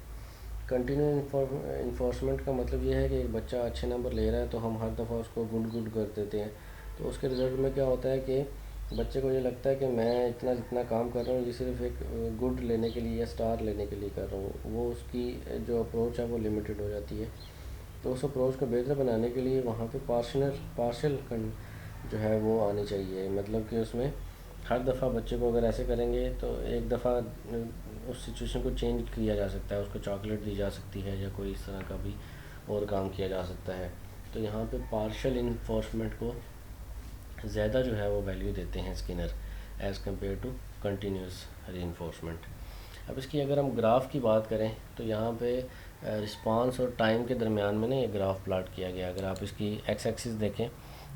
कंटिन्यूस इन्फोर्समेंट का मतलब ये है कि एक बच्चा अच्छे नंबर ले रहा है तो हम हर दफ़ा उसको गुड गुड कर देते हैं, तो उसके रिज़ल्ट में क्या होता है कि बच्चे को ये लगता है कि मैं इतना जितना काम कर रहा हूँ ये सिर्फ एक गुड लेने के लिए या स्टार लेने के लिए कर रहा हूँ। वो उसकी जो अप्रोच है वो लिमिटेड हो जाती है। तो उस अप्रोच को बेहतर बनाने के लिए वहाँ पे पार्शियल जो है वो आनी चाहिए, मतलब कि उसमें हर दफ़ा बच्चे को अगर ऐसे करेंगे तो एक दफ़ा उस सिचुएशन को चेंज किया जा सकता है, उसको चॉकलेट दी जा सकती है या कोई इस तरह का भी और काम किया जा सकता है। तो यहाँ पे पार्शियल इन्फोर्समेंट को ज़्यादा जो है वो वैल्यू देते हैं Skinner as compare to continuous reinforcement. अब इसकी अगर हम ग्राफ की बात करें तो यहाँ पे रिस्पांस और टाइम के दरमियान में ना ये ग्राफ प्लॉट किया गया। अगर आप इसकी एक्स एक्सिस देखें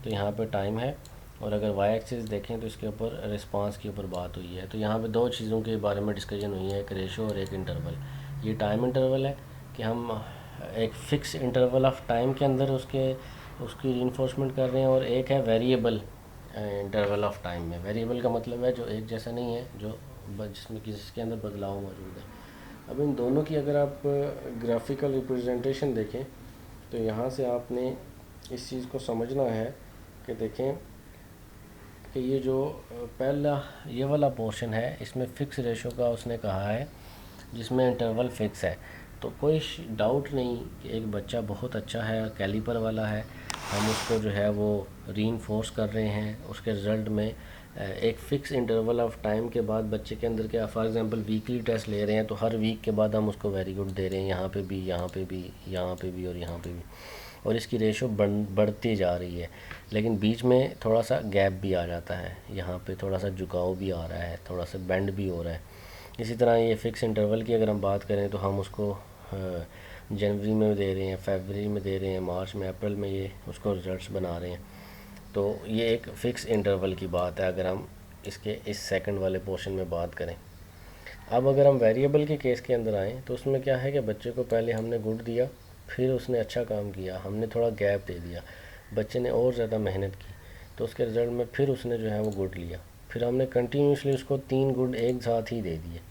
तो यहाँ पे टाइम है, और अगर वाई एक्सिस देखें तो इसके ऊपर रिस्पांस के ऊपर बात हुई है। तो यहाँ पे दो चीज़ों के बारे में डिस्कशन हुई है, एक रेशो और एक इंटरवल। ये टाइम इंटरवल है कि हम एक फ़िक्स इंटरवल ऑफ टाइम के अंदर उसकी रीइंफोर्समेंट कर रहे हैं, और एक है वेरिएबल इंटरवल ऑफ टाइम में। वेरिएबल का मतलब है जो एक जैसा नहीं है, जो जिसके अंदर बदलाव मौजूद है। अब इन दोनों की अगर आप ग्राफिकल रिप्रेजेंटेशन देखें तो यहाँ से आपने इस चीज़ को समझना है कि देखें कि ये जो पहला ये वाला पोर्शन है इसमें फ़िक्स रेशो का उसने कहा है, जिसमें इंटरवल फ़िक्स है। तो कोई डाउट नहीं कि एक बच्चा बहुत अच्छा है, कैलिपर वाला है, हम उसको जो है वो रीइंफोर्स कर रहे हैं, उसके रिज़ल्ट में एक फ़िक्स इंटरवल ऑफ टाइम के बाद बच्चे के अंदर क्या, फॉर एग्जांपल वीकली टेस्ट ले रहे हैं तो हर वीक के बाद हम उसको वेरी गुड दे रहे हैं, यहाँ पे भी, यहाँ पे भी, यहाँ पे भी और यहाँ पे भी, और इसकी रेशो बढ़ती जा रही है। लेकिन बीच में थोड़ा सा गैप भी आ जाता है, यहाँ पे थोड़ा सा झुकाव भी आ रहा है, थोड़ा सा बेंड भी हो रहा है। इसी तरह ये फ़िक्स इंटरवल की अगर हम बात करें तो हम उसको जनवरी में दे रहे हैं, फरवरी में दे रहे हैं, मार्च में, अप्रैल में ये उसको रिजल्ट्स बना रहे हैं। तो ये एक फ़िक्स इंटरवल की बात है अगर हम इसके इस सेकंड वाले पोर्शन में बात करें। अब अगर हम वेरिएबल के केस के अंदर आएँ तो उसमें क्या है कि बच्चे को पहले हमने गुड दिया, फिर उसने अच्छा काम किया, हमने थोड़ा गैप दे दिया, बच्चे ने और ज़्यादा मेहनत की, तो उसके रिज़ल्ट में फिर उसने जो है वो गुड लिया, फिर हमने कंटिन्यूसली उसको 3 गुड एक साथ ही दे दिए,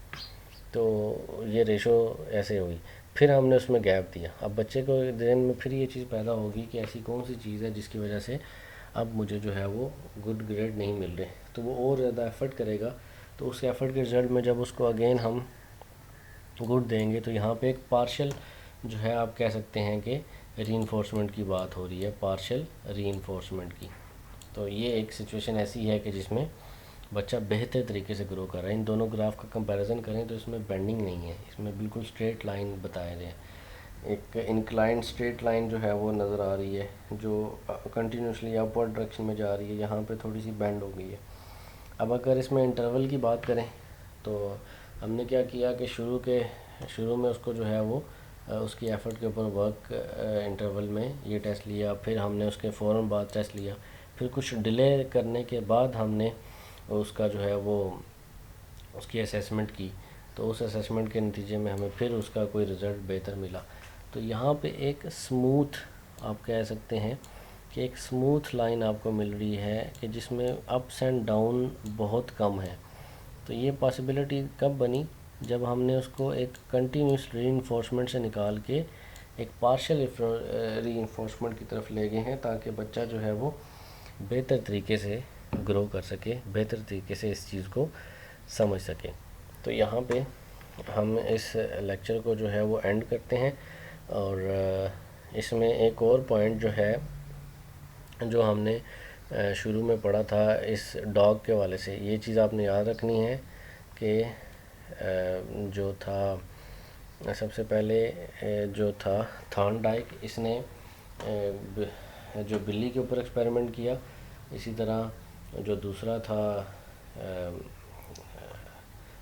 तो ये रेशो ऐसे हुई। फिर हमने उसमें गैप दिया। अब बच्चे को जहन में फिर ये चीज़ पैदा होगी कि ऐसी कौन सी चीज़ है जिसकी वजह से अब मुझे जो है वो गुड ग्रेड नहीं मिल रहे, तो वो और ज़्यादा एफ़र्ट करेगा। तो उस एफ़र्ट के रिज़ल्ट में जब उसको अगेन हम गुड देंगे तो यहाँ पे एक पार्शियल जो है आप कह सकते हैं कि रीइंफोर्समेंट की बात हो रही है, पार्शियल रीइंफोर्समेंट की। तो ये एक सिचुएशन ऐसी है कि जिसमें बच्चा बेहतर तरीके से ग्रो कर रहा है। इन दोनों ग्राफ का कंपैरिजन करें तो इसमें बेंडिंग नहीं है, इसमें बिल्कुल स्ट्रेट लाइन बताए गए हैं। एक इंक्लाइंड स्ट्रेट लाइन जो है वो नज़र आ रही है, जो कंटिन्यूसली अपवर्ड डायरेक्शन में जा रही है। यहाँ पे थोड़ी सी बेंड हो गई है। अब अगर इसमें इंटरवल की बात करें तो हमने क्या किया कि शुरू में उसको जो है वो उसकी एफ़र्ट के ऊपर वर्क इंटरवल में ये टेस्ट लिया, फिर हमने उसके फ़ौरन बाद टेस्ट लिया, फिर कुछ डिले करने के बाद हमने उसका जो है वो उसकी असेसमेंट की। तो उस असेसमेंट के नतीजे में हमें फिर उसका कोई रिज़ल्ट बेहतर मिला। तो यहाँ पे एक स्मूथ, आप कह सकते हैं कि एक स्मूथ लाइन आपको मिल रही है कि जिसमें अप्स एंड डाउन बहुत कम है। तो ये पॉसिबिलिटी कब बनी, जब हमने उसको एक कंटिन्यूस रीइंफोर्समेंट से निकाल के एक पार्शियल रीइंफोर्समेंट की तरफ ले गए हैं, ताकि बच्चा जो है वो बेहतर तरीके से ग्रो कर सके, बेहतर तरीके से इस चीज़ को समझ सके। तो यहाँ पे हम इस लेक्चर को जो है वो एंड करते हैं। और इसमें एक और पॉइंट जो है, जो हमने शुरू में पढ़ा था इस डॉग के वाले से, ये चीज़ आपने याद रखनी है कि जो था सबसे पहले जो था थॉर्नडाइक, इसने जो बिल्ली के ऊपर एक्सपेरिमेंट किया। इसी तरह जो दूसरा था,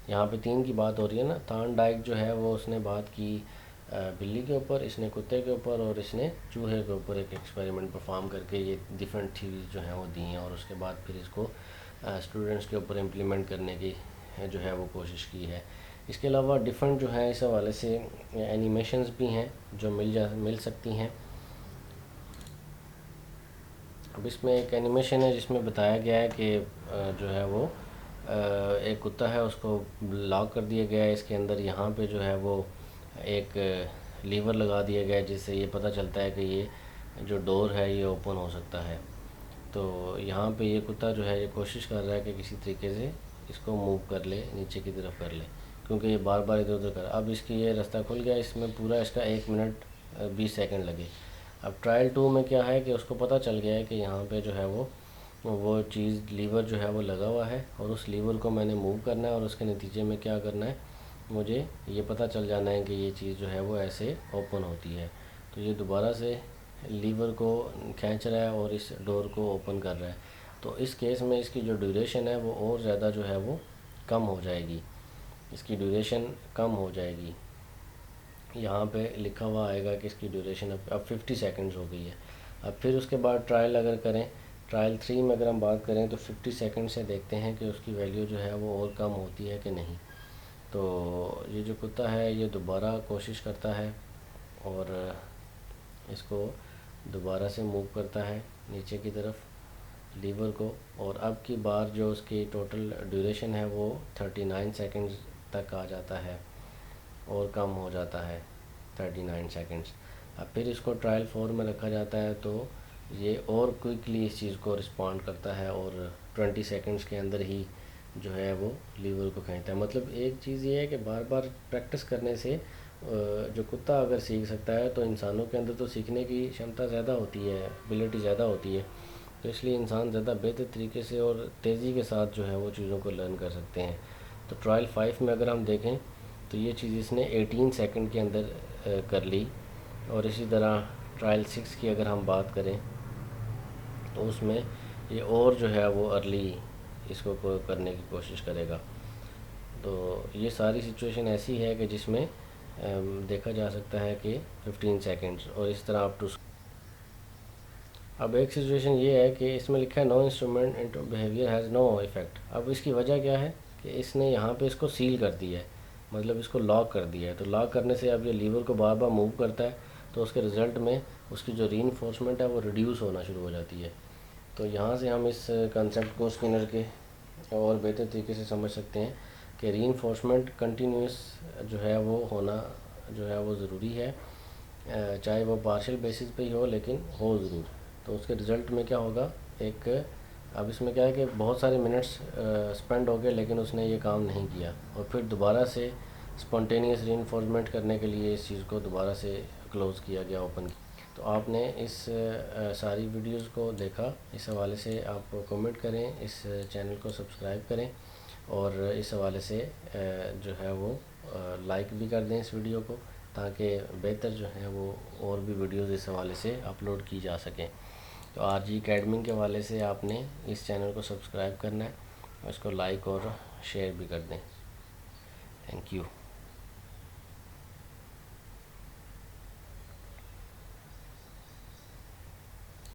यहाँ पे 3 की बात हो रही है ना। थॉर्नडाइक जो है वो उसने बात की बिल्ली के ऊपर, इसने कुत्ते के ऊपर और इसने चूहे के ऊपर एक एक्सपेरिमेंट परफॉर्म करके ये डिफरेंट थ्योरीज जो हैं वो दी हैं, और उसके बाद फिर इसको स्टूडेंट्स के ऊपर इम्प्लीमेंट करने की जो है वो कोशिश की है। इसके अलावा डिफरेंट जो है इस हवाले से एनिमेशंस भी हैं जो मिल सकती हैं। अब इसमें एक एनिमेशन है जिसमें बताया गया है कि जो है वो एक कुत्ता है, उसको लॉक कर दिया गया है इसके अंदर। यहाँ पे जो है वो एक लीवर लगा दिया गया है, जिससे ये पता चलता है कि ये जो डोर है ये ओपन हो सकता है। तो यहाँ पे ये कुत्ता जो है ये कोशिश कर रहा है कि किसी तरीके से इसको मूव कर ले, नीचे की तरफ कर ले, क्योंकि ये बार बार इधर उधर कर। अब इसकी ये रास्ता खुल गया, इसमें पूरा इसका 1 मिनट 20 सेकंड लगे। अब ट्रायल 2 में क्या है कि उसको पता चल गया है कि यहाँ पे जो है वो चीज़ लीवर जो है वो लगा हुआ है, और उस लीवर को मैंने मूव करना है, और उसके नतीजे में क्या करना है, मुझे ये पता चल जाना है कि ये चीज़ जो है वो ऐसे ओपन होती है। तो ये दोबारा से लीवर को खींच रहा है और इस डोर को ओपन कर रहा है। तो इस केस में इसकी जो ड्यूरेशन है वो और ज़्यादा जो है वो कम हो जाएगी, इसकी ड्यूरेशन कम हो जाएगी। यहाँ पे लिखा हुआ आएगा कि इसकी ड्यूरेशन अब 50 सेकंड्स हो गई है। अब फिर उसके बाद ट्रायल अगर करें, ट्रायल 3 में अगर हम बात करें तो 50 सेकंड से देखते हैं कि उसकी वैल्यू जो है वो और कम होती है कि नहीं। तो ये जो कुत्ता है ये दोबारा कोशिश करता है और इसको दोबारा से मूव करता है नीचे की तरफ लीवर को, और अब की बार जो उसकी टोटल ड्यूरेशन है वो 39 सेकंड्स तक आ जाता है और कम हो जाता है 39 सेकंड्स। अब फिर इसको ट्रायल 4 में रखा जाता है, तो ये और क्विकली इस चीज़ को रिस्पॉन्ड करता है और 20 सेकंड्स के अंदर ही जो है वो लीवर को खींचता है। मतलब एक चीज़ ये है कि बार बार प्रैक्टिस करने से जो कुत्ता अगर सीख सकता है, तो इंसानों के अंदर तो सीखने की क्षमता ज़्यादा होती है, एबिलिटी ज़्यादा होती है। तो इसलिए इंसान ज़्यादा बेहतर तरीके से और तेज़ी के साथ जो है वो चीज़ों को लर्न कर सकते हैं। तो ट्रायल 5 में अगर हम देखें तो ये चीज़ इसने 18 सेकंड के अंदर कर ली। और इसी तरह ट्रायल 6 की अगर हम बात करें तो उसमें ये और जो है वो अर्ली इसको करने की कोशिश करेगा। तो ये सारी सिचुएशन ऐसी है कि जिसमें देखा जा सकता है कि 15 सेकंड्स और इस तरह अप टू। अब एक सिचुएशन ये है कि इसमें लिखा है no instrument into behaviour has no effect. अब इसकी वजह क्या है कि इसने यहाँ पे इसको सील कर दिया है, मतलब इसको लॉक कर दिया है। तो लॉक करने से अब ये लीवर को बार बार मूव करता है, तो उसके रिज़ल्ट में उसकी जो रीइंफोर्समेंट है वो रिड्यूस होना शुरू हो जाती है। तो यहाँ से हम इस कंसेप्ट को स्किनर के और बेहतर तरीके से समझ सकते हैं कि रीइंफोर्समेंट कंटिन्यूस जो है वो होना जो है वो ज़रूरी है, चाहे वो पार्शियल बेसिस पे ही हो, लेकिन हो ज़रूर। तो उसके रिज़ल्ट में क्या होगा, एक अब इसमें क्या है कि बहुत सारे मिनट्स स्पेंड हो गए लेकिन उसने ये काम नहीं किया, और फिर दोबारा से स्पॉन्टेनियस रीइंफोर्समेंट करने के लिए इस चीज़ को दोबारा से क्लोज़ किया गया, ओपन किया। तो आपने इस सारी वीडियोस को देखा, इस हवाले से आप कमेंट करें, इस चैनल को सब्सक्राइब करें, और इस हवाले से जो है वो लाइक भी कर दें इस वीडियो को, ताकि बेहतर जो है वो और भी वीडियोज़ इस हवाले से अपलोड की जा सकें। तो RG अकेडमी के हवाले से आपने इस चैनल को सब्सक्राइब करना है और इसको लाइक और शेयर भी कर दें। Thank you.